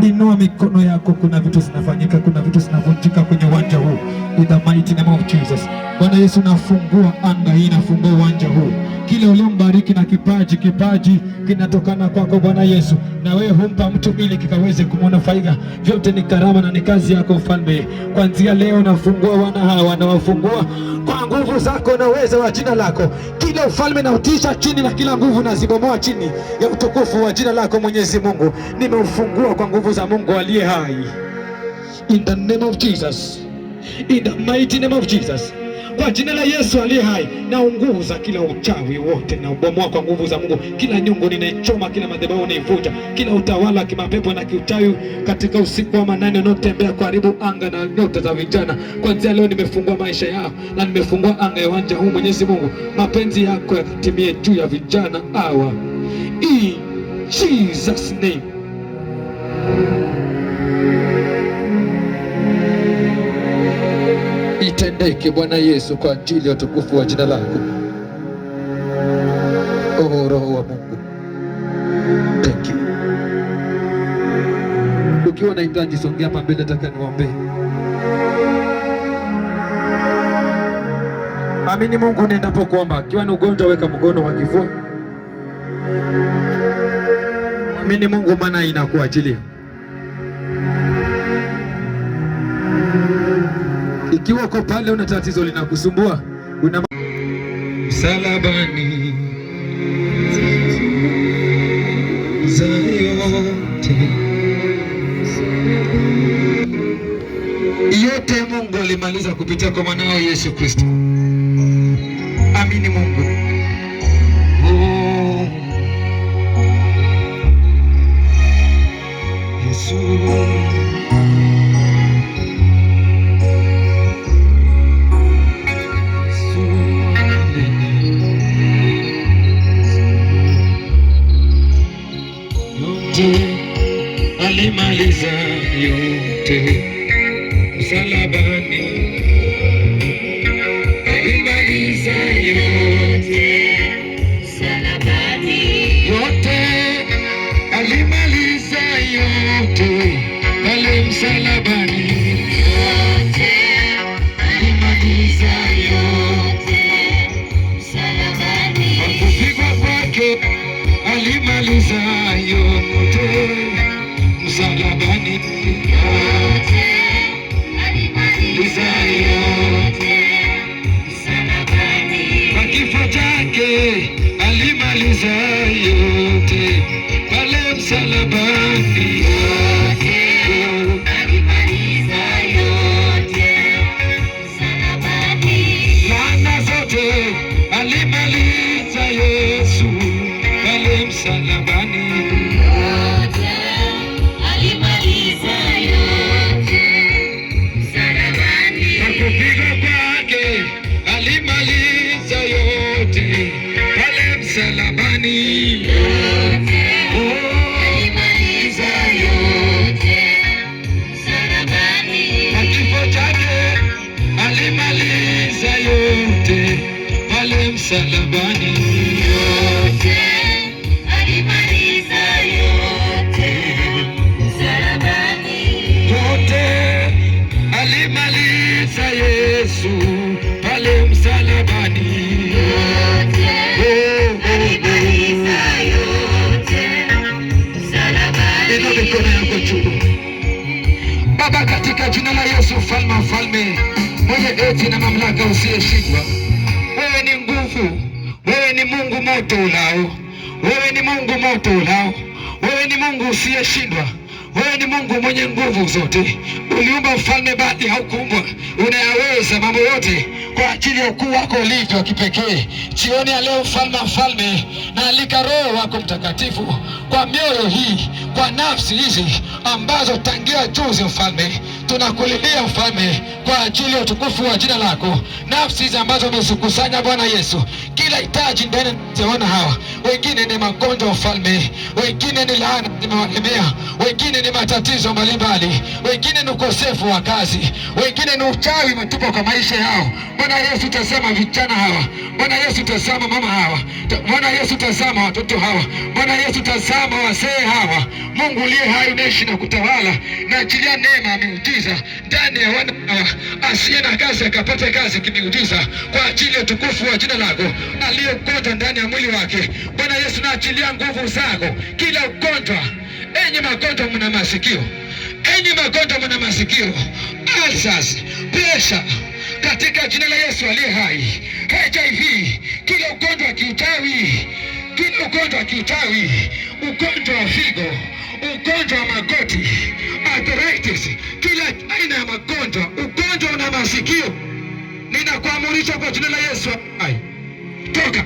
Inua mikono yako, kuna vitu zinafanyika, kuna vitu zinavunjika kwenye uwanja huu, in the mighty name of Jesus. Bwana Yesu, nafungua anga hii, nafungua uwanja huu. Kile uliombariki na kipaji kinatokana kwako Bwana Yesu, na wewe humpa mtu ili kikaweze kumnufaika. Vyote ni karama na ni kazi yako Mfalme. Kuanzia leo nafungua wana hawa, nawafungua kwa nguvu zako na uwezo wa jina lako. Kila ufalme na utisha chini, na kila nguvu na zibomoa chini ya utukufu wa jina lako Mwenyezi Mungu. Nimeufungua kwa nguvu za Mungu aliye hai, in the name of Jesus, in the mighty name of Jesus. Kwa jina la Yesu aliye hai, naunguza kila uchawi wote, na ubomoa kwa nguvu za Mungu. Kila nyungu ninaichoma, kila madhabahu naivuja, kila utawala wa kimapepo na kiuchawi katika usiku wa manane unaotembea karibu anga na nyota za vijana. Kuanzia leo nimefungua maisha yao na nimefungua anga ya uwanja huu. Mwenyezi Mungu, mapenzi yako yakatimie juu ya vijana hawa, in Jesus name. Itendeke Bwana Yesu kwa ajili ya utukufu wa jina lako. Oh, Roho wa Mungu, thank you. Ukiwa na hitaji songea hapa mbele, nataka niwaombe. Amini Mungu unaendapo kuomba. Akiwa na ugonjwa, weka mkono wa kifua. Amini Mungu, maana inakuachilia. Ikiwa uko pale una tatizo linakusumbua, una msalabani za yote Mungu alimaliza kupitia kwa mwanao Yesu Kristo. Amini Mungu. Yesu alimaliza yote msalabani, alimaliza yote msalabani, yote alimaliza yote pale msalabani, yote alimaliza yote msalabani, kwa kupigwa kwake alimaliza yote msalabani, yote alimaliza yote msalabani, kwa kifo chake alimaliza yote pale msalabani, yote alimaliza yote msalabani, laana zote alimaliza Yesu pale msalabani, yote alimaliza yote msalabani, kwa kupigwa kwake alimaliza yote pale msalabani, yote alimaliza yote msalabani, kwa kifo chake alimaliza yote pale msalabani, yote alimaliza yote msalabani, yote alimaliza Yesu pale msalabani, yote alimaliza yote msalabani. Inua mikono yako juu. Baba, katika jina la Yesu, mfalme wa falme, mwenye enzi na mamlaka, usiyeshindwa, wewe ni nguvu, wewe ni Mungu moto ulao, wewe ni Mungu moto ulao, wewe ni Mungu usiyeshindwa, wewe ni Mungu mwenye nguvu zote. Uliumba ufalme bali haukuumbwa, unayaweza mambo yote kwa ajili ya ukuu wako ulivyo wa kipekee. Jioni ya leo, mfalme wa falme, na alika Roho wako Mtakatifu kwa mioyo hii, kwa nafsi hizi ambazo tangia juzi, mfalme, tunakulilia mfalme, kwa ajili ya utukufu wa jina lako. Nafsi hizi ambazo umezikusanya Bwana Yesu, kila hitaji ndani ya hawa, wengine ni magonjwa mfalme, wengine ni laana zimewalemea, wengine ni matatizo mbalimbali, wengine ni ukosefu wa kazi, wengine ni uchawi umetupa kwa maisha yao. Bwana Yesu, tazama vijana hawa. Bwana Yesu, tazama mama hawa. Bwana Yesu, tazama watoto hawa. Bwana Yesu, tazama wazee hawa. Mungu uliye hai, unaishi na kutawala, na achilia neema miujiza ndani ya wana hawa. Asiye na kazi akapata kazi kimiujiza kwa ajili ya utukufu wa jina lako. Aliyegonjwa ndani ya mwili wake, Bwana Yesu, na achilia nguvu zako. Kila ugonjwa, enyi magonjwa mna masikio, enyi magonjwa mna masikio, ulcers, pressure, katika jina la Yesu aliye hai. HIV, kila ugonjwa wa kiuchawi, kila ugonjwa wa kiuchawi, ugonjwa wa figo, ugonjwa wa magoti, arthritis, kila aina ya magonjwa, ugonjwa una masikio, ninakuamurisha kwa jina la Yesu hai. Toka,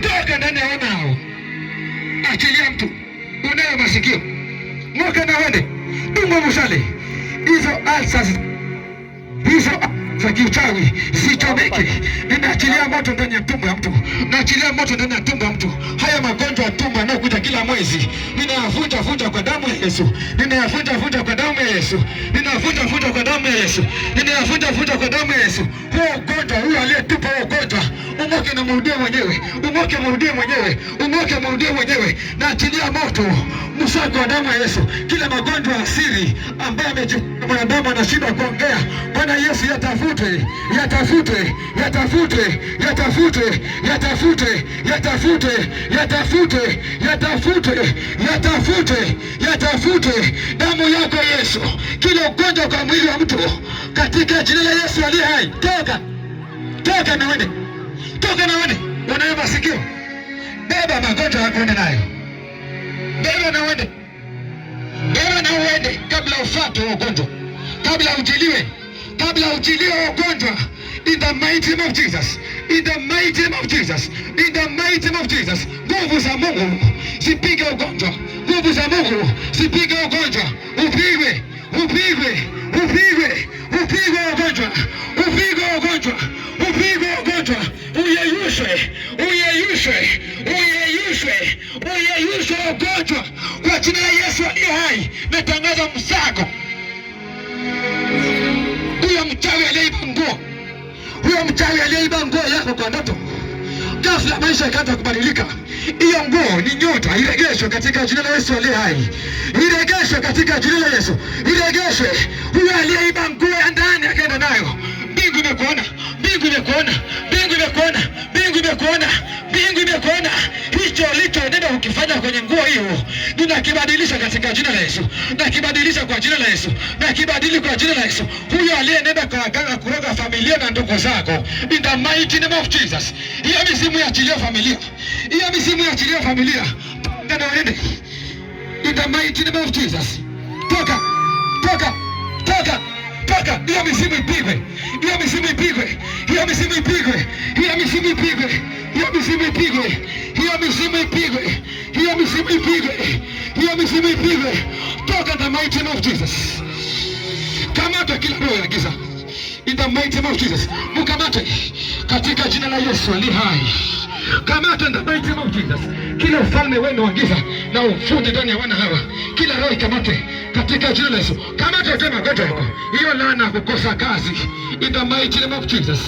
toka ndani ya wanao. Achilia mtu unayo masikio, ngoka na wende dungo mshale. Hizo ulcers, hizo za kiuchawi zichomeke. Ninaachilia moto ndani ya tumbo ya mtu, naachilia moto ndani ya tumbo ya mtu. Haya magonjwa ya tumbo yanayokuja kila mwezi, ninayavunja kwa damu ya Yesu, ninayavunja kwa damu ya Yesu, ninayavunja kwa damu ya Yesu, ninayavunja kwa damu ya Yesu. Huo ugonjwa, huyo aliyetupa huo ugonjwa, umoke na mrudie mwenyewe, umoke mrudie mwenyewe, umoke mrudie mwenyewe. Naachilia moto, msako wa damu ya Yesu. Kila magonjwa asili ambayo mwanadamu anashindwa kuongea, Bwana Yesu, yatafute, yatafute, yatafute, yatafute, yatafute, yatafute, yatafute, yatafute, yatafute, yatafute damu yako Yesu, kila ugonjwa kwa mwili wa mtu katika jina la Yesu aliye hai. Toka, toka na uende, toka na uende. Unayo masikio, beba magonjwa yako uende nayo, beba na uende, beba na uende, kabla ufuate ugonjwa, kabla ujiliwe, kabla ujiliwe ugonjwa. In the mighty name of Jesus, in the mighty name of Jesus, in the mighty name of Jesus. Nguvu za Mungu zipige ugonjwa, nguvu za Mungu zipige ugonjwa. Upigwe, upigwe, upigwe, upigwe ugonjwa, upigwe ugonjwa, upigwe ugonjwa. Uyeyushwe, uyeyushwe, uyeyushwe, uyeyushwe ugonjwa kwa jina la Yesu aliye hai. Natangaza msako, huyo mchawi aliyeiba nguo, huyo mchawi aliyeiba nguo yako kwa ndoto, ghafla maisha yakaanza kubadilika. Hiyo nguo ni nyota, iregeshwe katika jina la Yesu aliye hai, iregeshwe katika jina la Yesu, iregeshwe. Huyo aliyeiba nguo ya ndani akaenda nayo, mbingu imekuona, mbingu imekuona, mbingu imekuona, mbingu imekuona, mbingu imekuona. Hicho ulichoenda ukifanya kwenye nguo hiyo, ninakibadilisha katika jina la Yesu, nakibadilisha kwa jina la Yesu, nakibadili kwa jina la Yesu. Huyo aliyenenda kwa waganga kuroga familia na ndugu zako, in the mighty name of Jesus, hiyo mizimu iachilie familia, hiyo mizimu iachilie familia. Toka na uende, in the mighty name of Jesus. Toka, toka, toka, toka. Hiyo mizimu ipigwe, hiyo mizimu ipigwe, hiyo mizimu ipigwe, hiyo mizimu ipigwe, hiyo mizimu ipigwe, hiyo mizimu ipigwe, hiyo mizimu ipigwe, hiyo mizimu ipigwe. Toka, in the mighty name of Jesus. Kamata kila roho ya giza, in the mighty name of Jesus. Mkamate katika jina la Yesu aliye hai. Kamata in the mighty name of Jesus. Kila ufalme wenu wa giza na ufunde ndani ya wana hawa, kila roho ikamate katika jina la Yesu. Kamata yote magonjwa yako, hiyo laana kukosa kazi, in the mighty name of Jesus.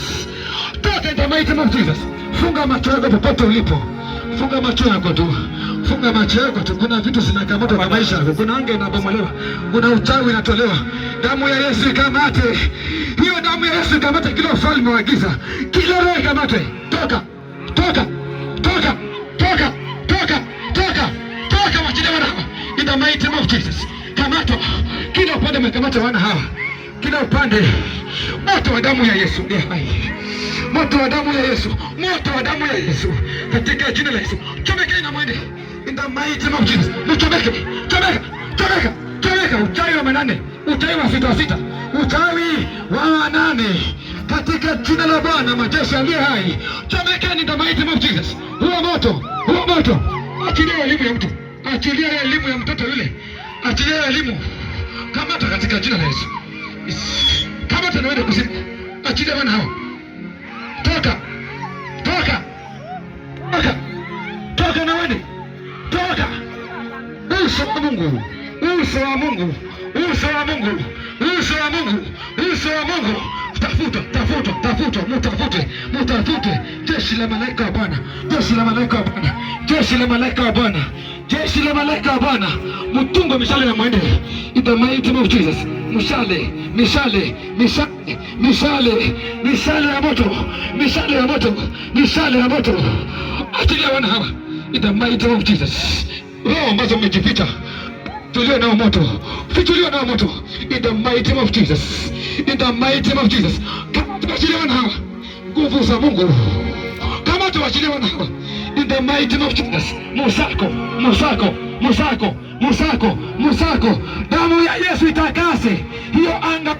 Toka in the mighty name of Jesus. Funga macho yako popote ulipo, funga macho yako tu, funga macho yako tu. Kuna vitu zinakamata kwa maisha yako, kuna anga inabomolewa, kuna uchawi inatolewa. Damu ya Yesu ikamate, hiyo damu ya Yesu ikamate kila ufalme wa giza, kila roho ikamate. Toka, toka, toka, toka, toka, toka, toka, wachilia wana hawa, in the mighty name of Jesus. Kamata kila upande, umekamata wana hawa, kila upande. Moto wa damu ya Yesu ndiye hai, moto wa damu ya Yesu, moto wa damu ya Yesu katika jina la Yesu. Chomeka na mwende, in the mighty name of Jesus. Mchomeke, chomeka, chomeka, chomeka. Uchawi wa manane, uchawi wa sita, uchawi wa nane katika jina la Bwana majeshi aliye hai. Chomekeni in the mighty name of Jesus. Huo moto, huo moto. Achilia elimu ya mtu, achilia elimu ya mtoto yule, achilia elimu. Kamata katika jina la Yesu. Kamata na wende kusini, achilia wana hao. Toka, toka, toka, toka na wende, toka. Uso wa Mungu, uso wa Mungu, uso wa Mungu, uso wa Mungu, uso wa Mungu. Tafuta, tafuta, tafuta, mutafute, mutafute. Jeshi la malaika wa Bwana, jeshi la malaika wa Bwana, jeshi la malaika wa Bwana, jeshi la malaika wa Bwana. Mtungo mishale na mwende, in the mighty name of Jesus. Mishale, mishale, mishale, mishale, mishale ya moto, mishale ya moto, mishale ya moto. Achilia wana hawa, in the mighty name of Jesus. Roho ambazo mmejificha, tulio nao moto, fituliwa nao moto, in the mighty name of Jesus, in the mighty name of Jesus. Kama tuachilia wana hawa, nguvu za Mungu, kama tuachilia wana hawa, in the mighty name of Jesus. Musako, musako, musako, musako, musako. Damu ya Yesu itakase hiyo anga,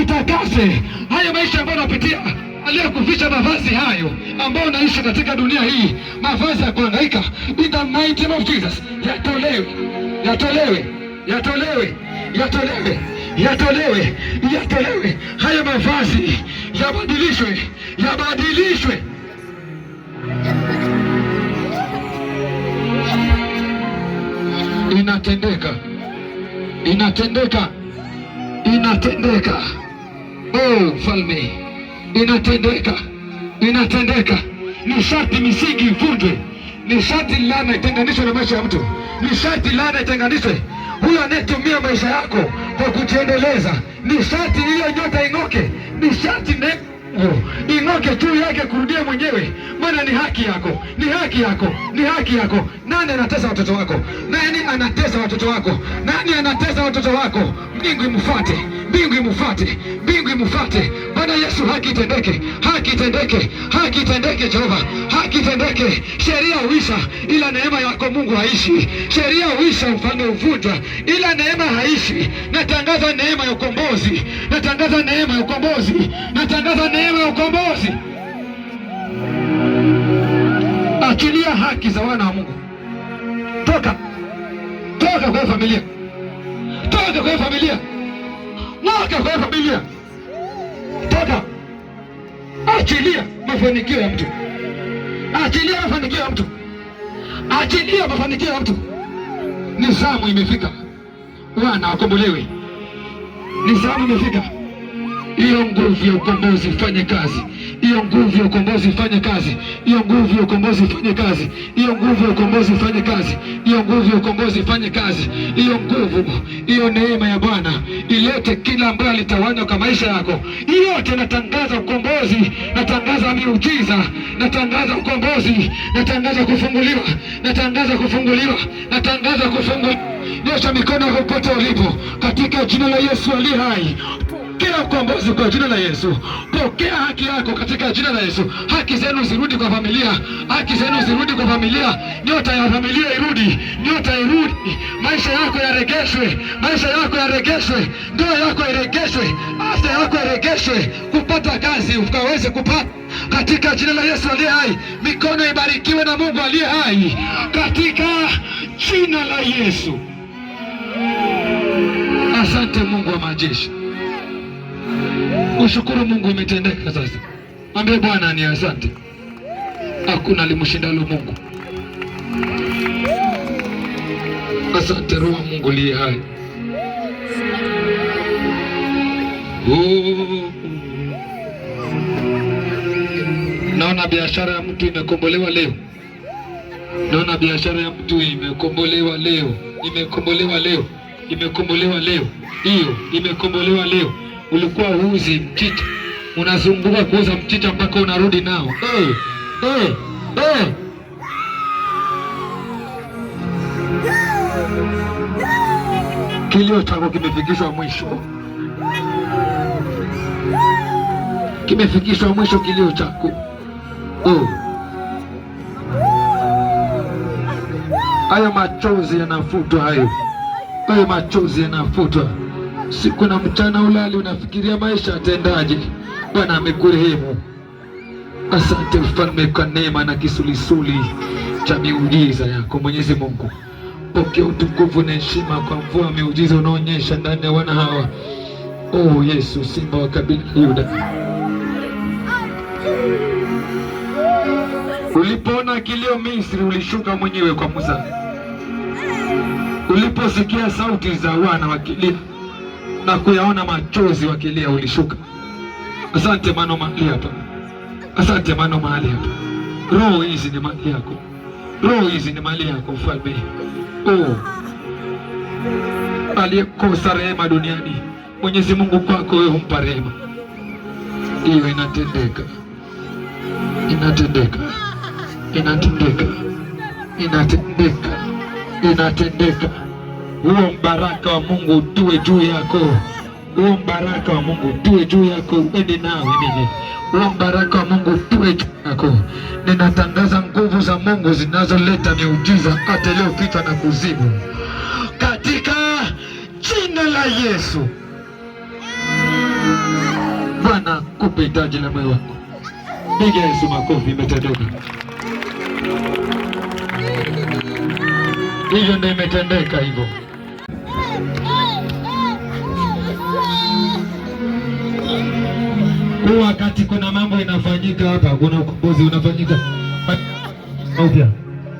itakase haya maisha ambayo unapitia, aliyekuficha mavazi hayo ambao unaishi katika dunia hii, mavazi ya kuhangaika, in the mighty name of Jesus. Yatolewe, yatolewe, yatolewe, yatolewe, yatolewe, yatolewe. Haya mavazi yabadilishwe, yabadilishwe. Inatendeka, inatendeka, inatendeka. Oh mfalme, inatendeka, inatendeka. Ni sharti misingi ivunjwe, ni sharti laana itenganishwe na maisha ya mtu, ni sharti laana itenganishwe. Huyo anayetumia maisha yako kwa kujiendeleza. Ni sharti hiyo nyota ing'oke, ni sharti ing'oke juu yake kurudia mwenyewe. Maana ni haki yako, ni haki yako, ni haki yako. Nani anatesa watoto wako? Nani anatesa watoto wako? Nani anatesa watoto wako? Mbingu imfuate, mbingu imfuate, mbingu imfuate. Bwana Yesu, haki itendeke, haki itendeke, haki itendeke Jehova, haki itendeke. Sheria huisha ila neema yako Mungu haishi. Sheria huisha, ufalme uvunjwa ila neema haishi. Natangaza neema ya ukombozi, natangaza neema ya ukombozi, natangaza neema ya ukombozi. Achilia haki za wana wa Mungu. Toka, toka kwa familia, toka kwa familia, toka kwa familia, toka. Achilia mafanikio ya mtu, achilia mafanikio ya mtu, achilia mafanikio ya mtu. Ni zamu imefika, wana wakombolewe. Ni zamu imefika. Hiyo nguvu ya ukombozi ifanye kazi, hiyo nguvu ya ukombozi ifanye kazi, hiyo nguvu ya ukombozi ifanye kazi, hiyo nguvu ya ukombozi ifanye kazi, hiyo nguvu ya ukombozi ifanye kazi, hiyo nguvu, hiyo neema ya Bwana ilete kila ambaye alitawanywa kwa maisha yako yote. Natangaza ukombozi, natangaza miujiza, natangaza ukombozi, natangaza kufunguliwa, natangaza kufunguliwa, natangaza kufunguliwa. Nyosha mikono popote ulipo katika jina la Yesu aliye hai. Pokea ukombozi kwa jina la Yesu. Pokea haki yako katika jina la Yesu. Haki zenu zirudi kwa familia, haki zenu zirudi kwa familia. Nyota ya familia irudi, nyota irudi. Maisha yako yaregeshwe, maisha yako yaregeshwe, ndoa yako iregeshwe, afya yako iregeshwe, kupata kazi ukaweze kupata katika jina la Yesu aliye hai. Mikono ibarikiwe na Mungu aliye hai katika jina la Yesu. Asante Mungu wa majeshi. Ushukuru Mungu imetendeka sasa. Ambie Bwana ni asante. Hakuna limshindalo Mungu. Asante Roho Mungu aliye hai. Naona biashara ya mtu imekombolewa leo. Naona biashara ya mtu imekombolewa leo. Imekombolewa leo. Imekombolewa leo. Hiyo imekombolewa leo. Ulikuwa uuzi mchicha, unazunguka kuuza mchicha mpaka unarudi nao. Kilio chako kimefikishwa mwisho, kimefikishwa mwisho kilio chako. Hayo machozi yanafutwa, hayo machozi yanafutwa. Siku na mchana ulali unafikiria maisha atendaje. Bwana amekurehemu. Asante Mfalme kwa neema na kisulisuli cha miujiza yako. Mwenyezi Mungu, pokea utukufu na heshima kwa mvua miujiza unaonyesha ndani ya wana hawa. Yesu, simba wa kabila Yuda. Ulipoona kilio Misri, ulishuka mwenyewe kwa Musa. Uliposikia sauti za wana wakilia na kuyaona machozi wakilia, ulishuka. Asante mano mahali hapa, asante mano mahali hapa. Roho hizi ni mali yako, roho hizi ni mali yako Mfalme. Aliyekosa rehema duniani, Mwenyezi Mungu kwako wewe humpa rehema. Hiyo inatendeka, inatendeka, inatendeka, inatendeka, inatendeka. Huo mbaraka wa Mungu tuwe juu yako, huo mbaraka wa Mungu tuwe juu yako, uende nawe mimi. Huo mbaraka wa Mungu tuwe juu yako. Ninatangaza nguvu za Mungu zinazoleta miujiza hata iliyopitwa na kuzimu katika jina la Yesu. Bwana kupe hitaji la moyo wako. Piga Yesu makofi, imetendeka. Hivyo ndio imetendeka hivyo. Wakati kuna mambo inafanyika hapa, kuna ukombozi unafanyika upya.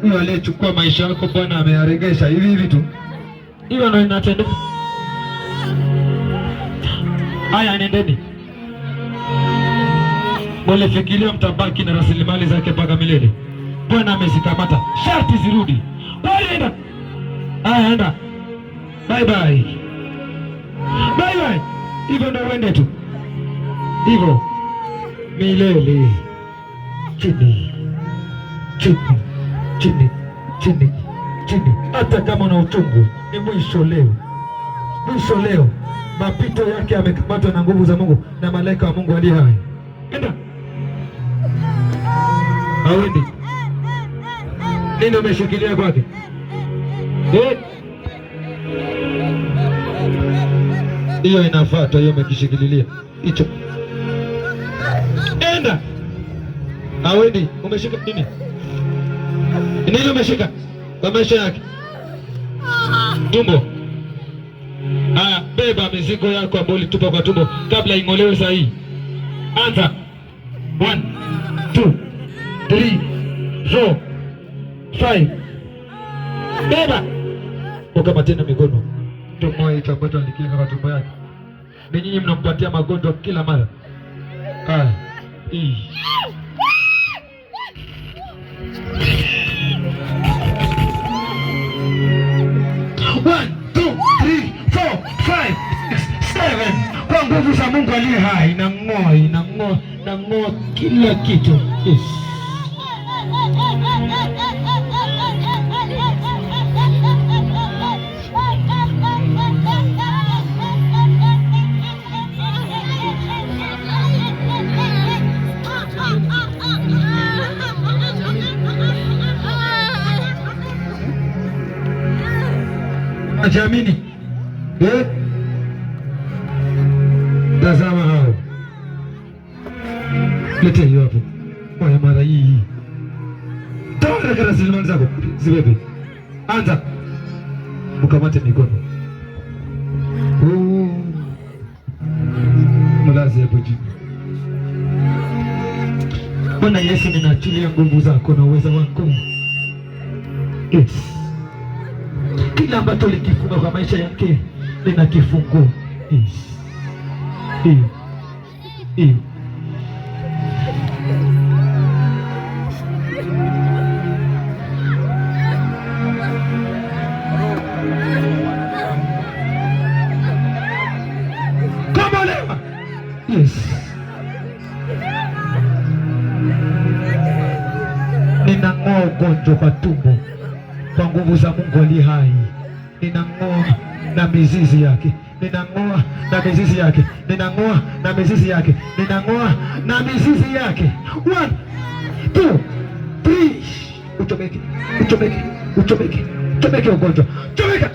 Huyo aliyechukua maisha yako Bwana ameyaregesha hivi hivi tu. Hiyo ndio inatendeka. Haya, nendeni. Bole fikiria mtabaki na rasilimali zake mpaka milele. Bwana amezikamata, sharti zirudi. Bwana enda. Enda. Bye bye. Bye bye. Hivyo ndio uende tu. Hivyo. Milele. Chini. Chini. Chini. Chini. Chini. Hata kama na uchungu, ni mwisho leo. Mwisho leo. Mapito yake yamekamatwa na nguvu za Mungu na malaika wa Mungu aliye hai. Enda. Hawendi. Nini umeshikilia kwake? Hiyo inafuata, hiyo umekishikililia. Hicho. Enda. Hawendi. Umeshika nini? Nini umeshika? Kwa maisha yake. Tumbo. Beba mizigo yako ambayo ulitupa kwa tumbo kabla ing'olewe saa hii. Anza. 1 2 3 4 5. Beba. Kama tena mikono. Tumbo itapata likinga kwa tumbo yake. Ni nyinyi mnampatia magonjwa kila mara. Hii. Kwa nguvu za Mungu aliye hai, inang'oa kila kitu. Yes. Unajiamini? Tazama hao. Lete hiyo hapo. Kwa mara hii. Toa kana silimani zako. Zibebe. Anza. Ukamate mikono. Mlazi hapo chini. Bwana Yesu, ninaachilia nguvu zako na uwezo wako. Yes. Kila ambacho likifunga kwa maisha yake ninakifungua. Yes. Komolewa. Yes. Ninang'oa ugonjwa kwa tumbo kwa nguvu za Mungu aliye hai. Ninang'oa na mizizi yake. Ninang'oa na mizizi yake. Ninang'oa na mizizi yake. Ninang'oa na mizizi yake. 1 2 3. Uchomeke. Uchomeke. Uchomeke. Uchomeke ugonjwa. Chomeka.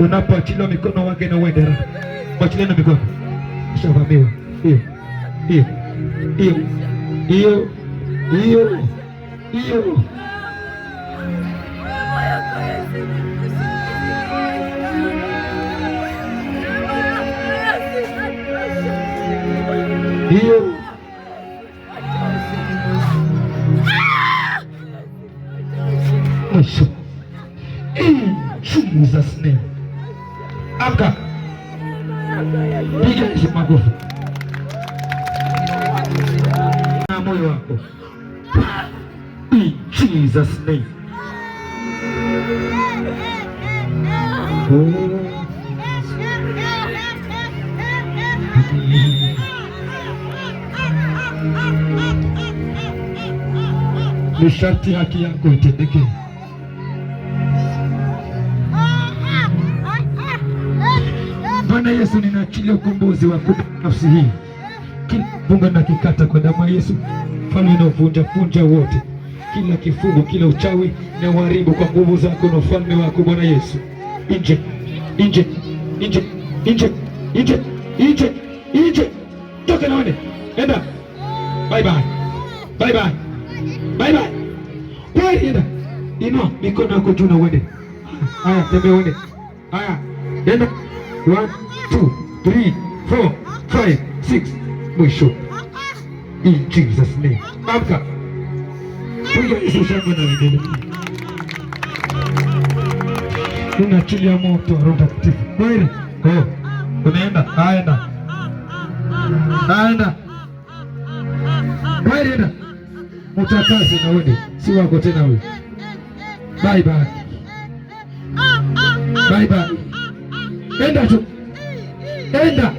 Unapoachilia mikono wake na uende haraka. Achilia na mikono. Ushavamiwa. Hiyo. Hiyo. Hiyo. Hiyo. Hiyo. Hiyo. Hiyo. Mwisho. Jesus name. Amka. Piga hizo makofi. Na moyo wako. In Jesus name. Ni sharti haki yako itendeke. Bwana Yesu, ninaachilia ukombozi wa nafsi hii. Kifunga na kikata kwa damu ya Yesu. Mfalme unaovunja funja wote, kila kifungo, kila uchawi na uharibu kwa nguvu zako na ufalme wako Bwana Yesu. Nje, nje, nje, nje, nje, nje, nje. Toka na wende. Enda. Bye bye. Bye bye. Bye bye. Wewe enda. Inua mikono yako juu na uende. Haya, tembea uende. Haya, enda. 1 2 3 4 5 6. Mwisho. In Jesus name. Amka. Piga Yesu shangwe na vidole. Unaachilia moto wa Roho Mtakatifu. Kweli? Unaenda? Aenda. Aenda. Kweli enda. Utakase na uende. Si wako tena wewe. Bye bye. Bye bye. Enda tu. Enda.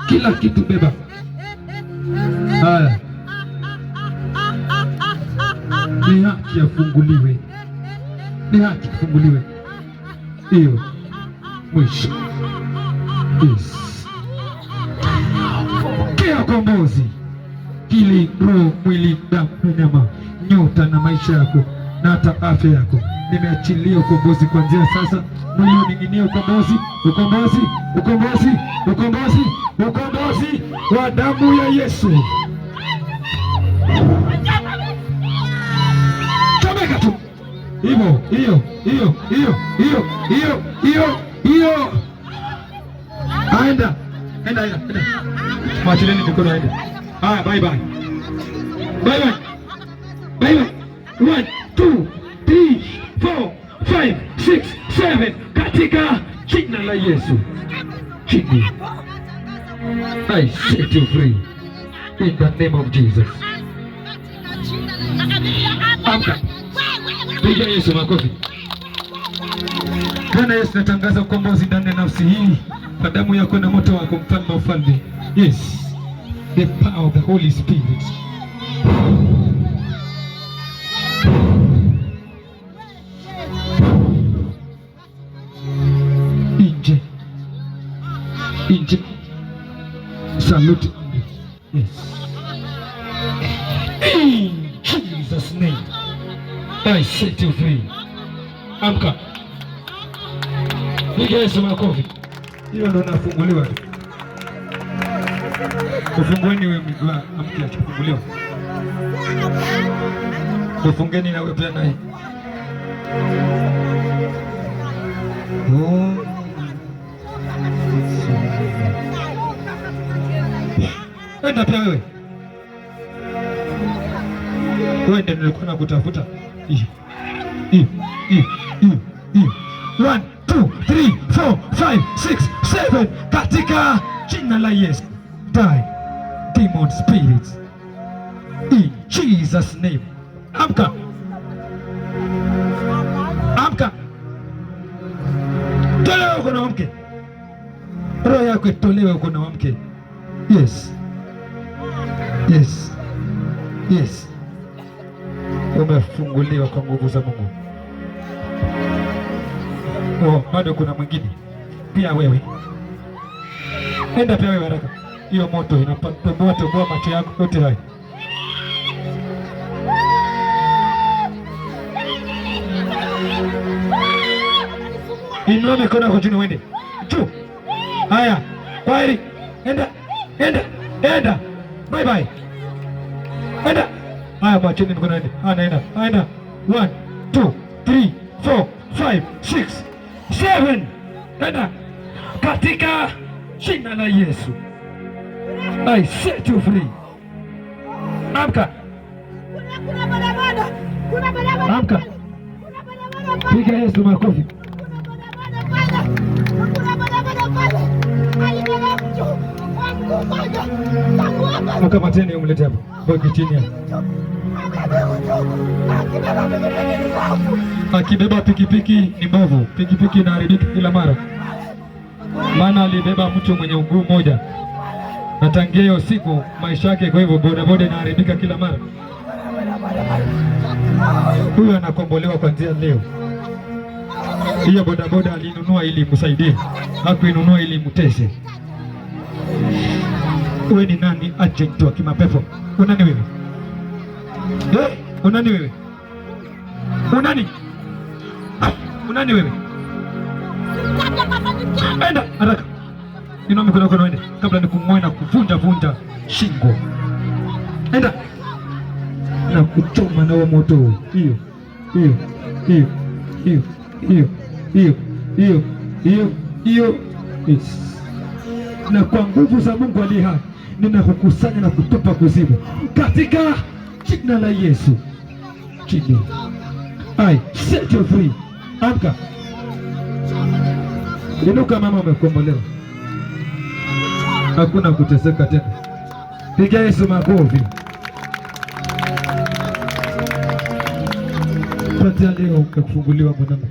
Kila kitu beba. Haya. Ni haki afunguliwe. Ni haki afunguliwe. Hiyo. Mwisho. Yes. Kia ukombozi. Kili, roho, mwili, damu na nyama, nyota na maisha yako na hata afya yako. Nimeachilia ukombozi kuanzia sasa. Mwili uning'inia ukombozi, ukombozi, ukombozi, ukombozi, ukombozi wa damu ya Yesu. Chomeka tu. Hivyo, hiyo. Aenda. Mwachileni mikono aende. Haya, bye bye. Bye bye. Bye bye. 1, 2, 3, 4, 5, 6, 7 katika jina la Yesu. Chini. I set you free in the name of Jesus. Amka. Piga Yesu makofi. Bwana Yesu, natangaza ukombozi ndani ya nafsi hii kwa damu yako na moto wako, mfalme wa falme. Yes. The power of the Holy Spirit. Inje. Salute. Yes. In Jesus' name, I set you free. Amka. Piga Yesu makofi. Hiyo ndo nafunguliwa. Ufungueni wewe miguu, amka achafunguliwa. Ufungeni na wewe pia naye. Enda pia wewe. Wewe ndio nilikuwa nakutafuta. 1, 2, 3, 4, 5, 6, 7 katika jina la Yesu. Die demon spirits in Jesus name. Amka. Amka. Tolewa uko na mke. Roho yako itolewe uko na mke. Yes. Yes. Yes. Umefunguliwa kwa nguvu za Mungu. Oh, bado kuna mwingine. Pia wewe. Enda pia wewe haraka. Hiyo moto inapatoboa macho yako yote haya. Inua mikono yako juu uende. Juu. Haya. Kwaheri. Enda. Bye bye. Enda. Haya, mwacheni mikono ende. Anaenda. 1, 2, 3, 4, 5, 6, 7. Enda. Katika jina la Yesu. I set you free. Amka. Amka. Piga Yesu makofi. Mkamateni umlete hapo. Baki chini hapo. Akibeba pikipiki ni mbovu. Pikipiki inaharibika kila mara. Maana alibeba mtu mwenye uguu moja. Na tangia hiyo siku maisha yake kwa hivyo bodaboda inaharibika kila mara. Huyu anakombolewa kuanzia leo. Hiyo bodaboda alinunua ili msaidie. Hakuinunua ili mtese. Wewe ni nani? Agent wa kimapepo. Unani wewe? Unani wewe? Unani? Unani wewe? Enda haraka. Inua mikono yako uende kabla nikumwoe na kuvunja shingo. Enda. Na kuchoma na moto. Hiyo. Yes. Na kwa nguvu za Mungu aliye hai ninakukusanya na kutupa kuzimu katika jina la Yesu. Chini. I set you free. Amka. Inuka mama, umekombolewa. Hakuna kuteseka tena. Piga Yesu makofi. kuanzia leo ukafunguliwa mwanangu.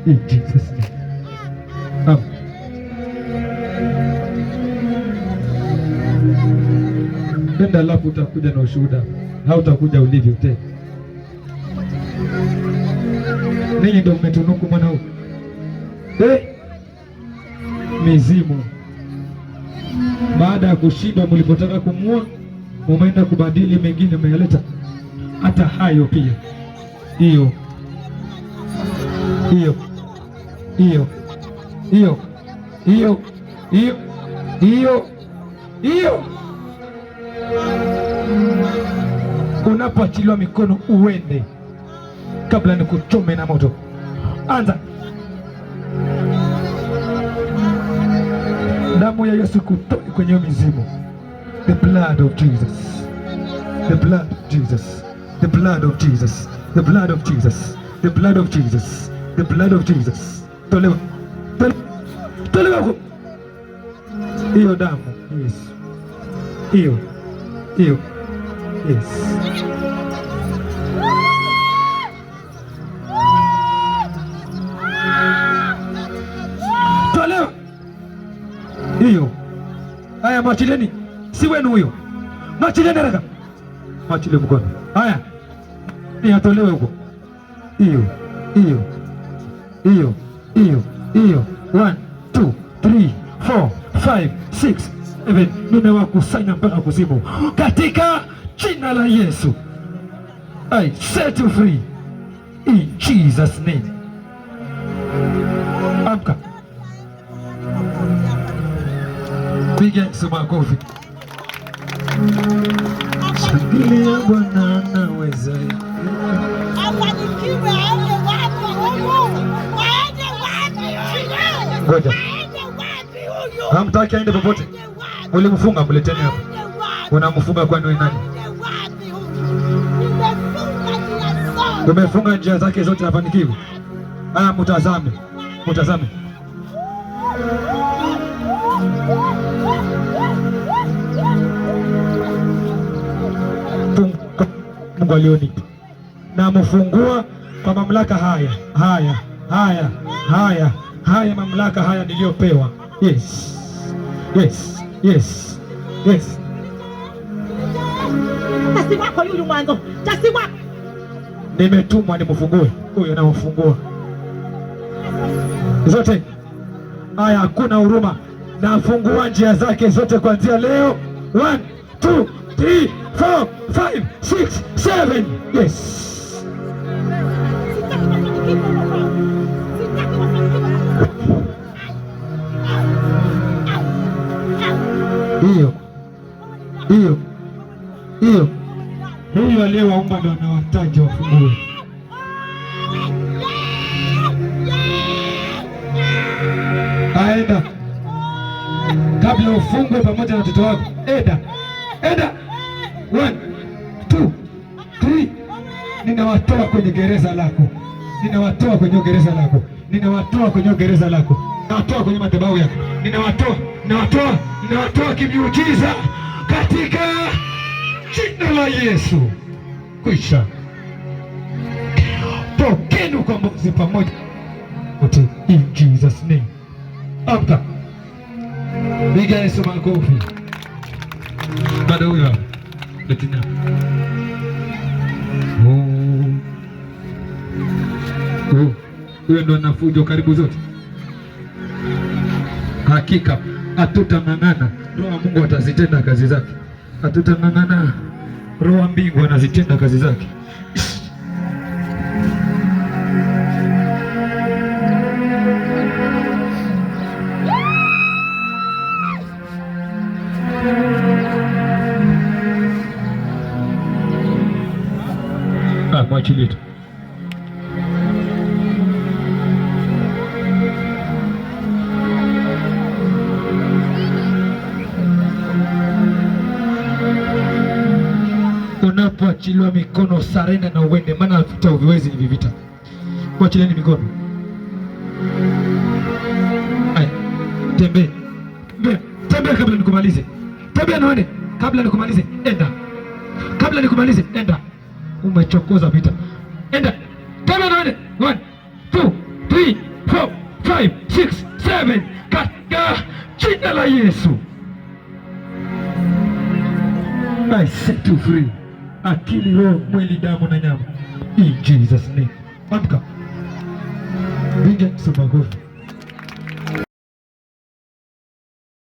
In Jesus name. Amen. Nenda alafu utakuja na ushuhuda. Hautakuja ulivyo tena. Ninyi ndio mmetunuku mwana huu. Mizimu. Baada ya kushindwa mlipotaka kumuua, mumeenda kubadili mengine mmeleta. Hata hayo pia. Hiyo. Unapoachiliwa mikono uende kabla nikuchome na moto. Anza. Damu ya Yesu kutoe kwenye mizimu. The blood of Jesus. The blood of Jesus. The blood of Jesus. The blood of Jesus. The blood of Jesus. The blood of Jesus. Tolewa. Tolewa. Hiyo damu. Yes. Hiyo. Yes. Tolewa. Hiyo. Haya, mwachilieni. Si wenu huyo. Mwachilieni haraka. Mwachile mkono. Haya. Ni atolewe huko. Hiyo. 1 2 3 4 5 6 7. Ninawakusanya mpaka kuzimu katika jina la Yesu. I set you free in Jesus name. Amka. Piga Yesu makofi. Shangilia Bwana anaweza. Afanikiwe aende wapi huyu? Aende wapi huyu? Ngoja. Aende wapi huyu? Hamtaki aende popote. Ulimfunga, mleteni hapa. Unamfunga kwani wewe nani? Tumefunga njia zake zote afanikiwe. Haya, mtazame. Mungu alionipa na mfungua kwa mamlaka haya mamlaka haya niliyopewa. Yes. Tasi wako yule mwanzo. Tasi wako. Nimetumwa nimfungue. Huyo na mfungua. Zote. Haya, hakuna huruma. Nafungua njia zake zote kuanzia leo. 1 2 3 4 5 6 7. Yes. Huyu aliyewaumba ndo anawataja wafungue. Aenda kabla ufungwe pamoja na watoto wako. Enda 1 2 3. Ninawatoa kwenye gereza lako. Ninawatoa kwenye gereza lako. Ninawatoa kwenye madhabahu yako. Ninawatoa kimiujiza katika jina la Yesu. Kwisha. Pokeni ukombozi pamoja wote in Jesus name. Amka. Piga Yesu makofi. Bado huyo hapo. Letina. Huyo ndo anafujo karibu zote. Hakika hatutang'ang'ana. Roho wa Mungu atazitenda kazi zake. Hatutang'ang'ana. Roho wa mbingu anazitenda kazi zake. Mwachilie tu. Unapoachiliwa mikono, sarenda na uende, maana vita uviwezi hivi vita. Mwachilieni mikono. Haya, tembea kabla nikumalize. Tembea na uende kabla nikumalize. Enda kabla nikumalize. Enda. Umechokoza vita. Enda. Tembea. Yesu. I set you free. Akili, roho, mwili, damu na nyama. In Jesus name. Amka. Piga makofi.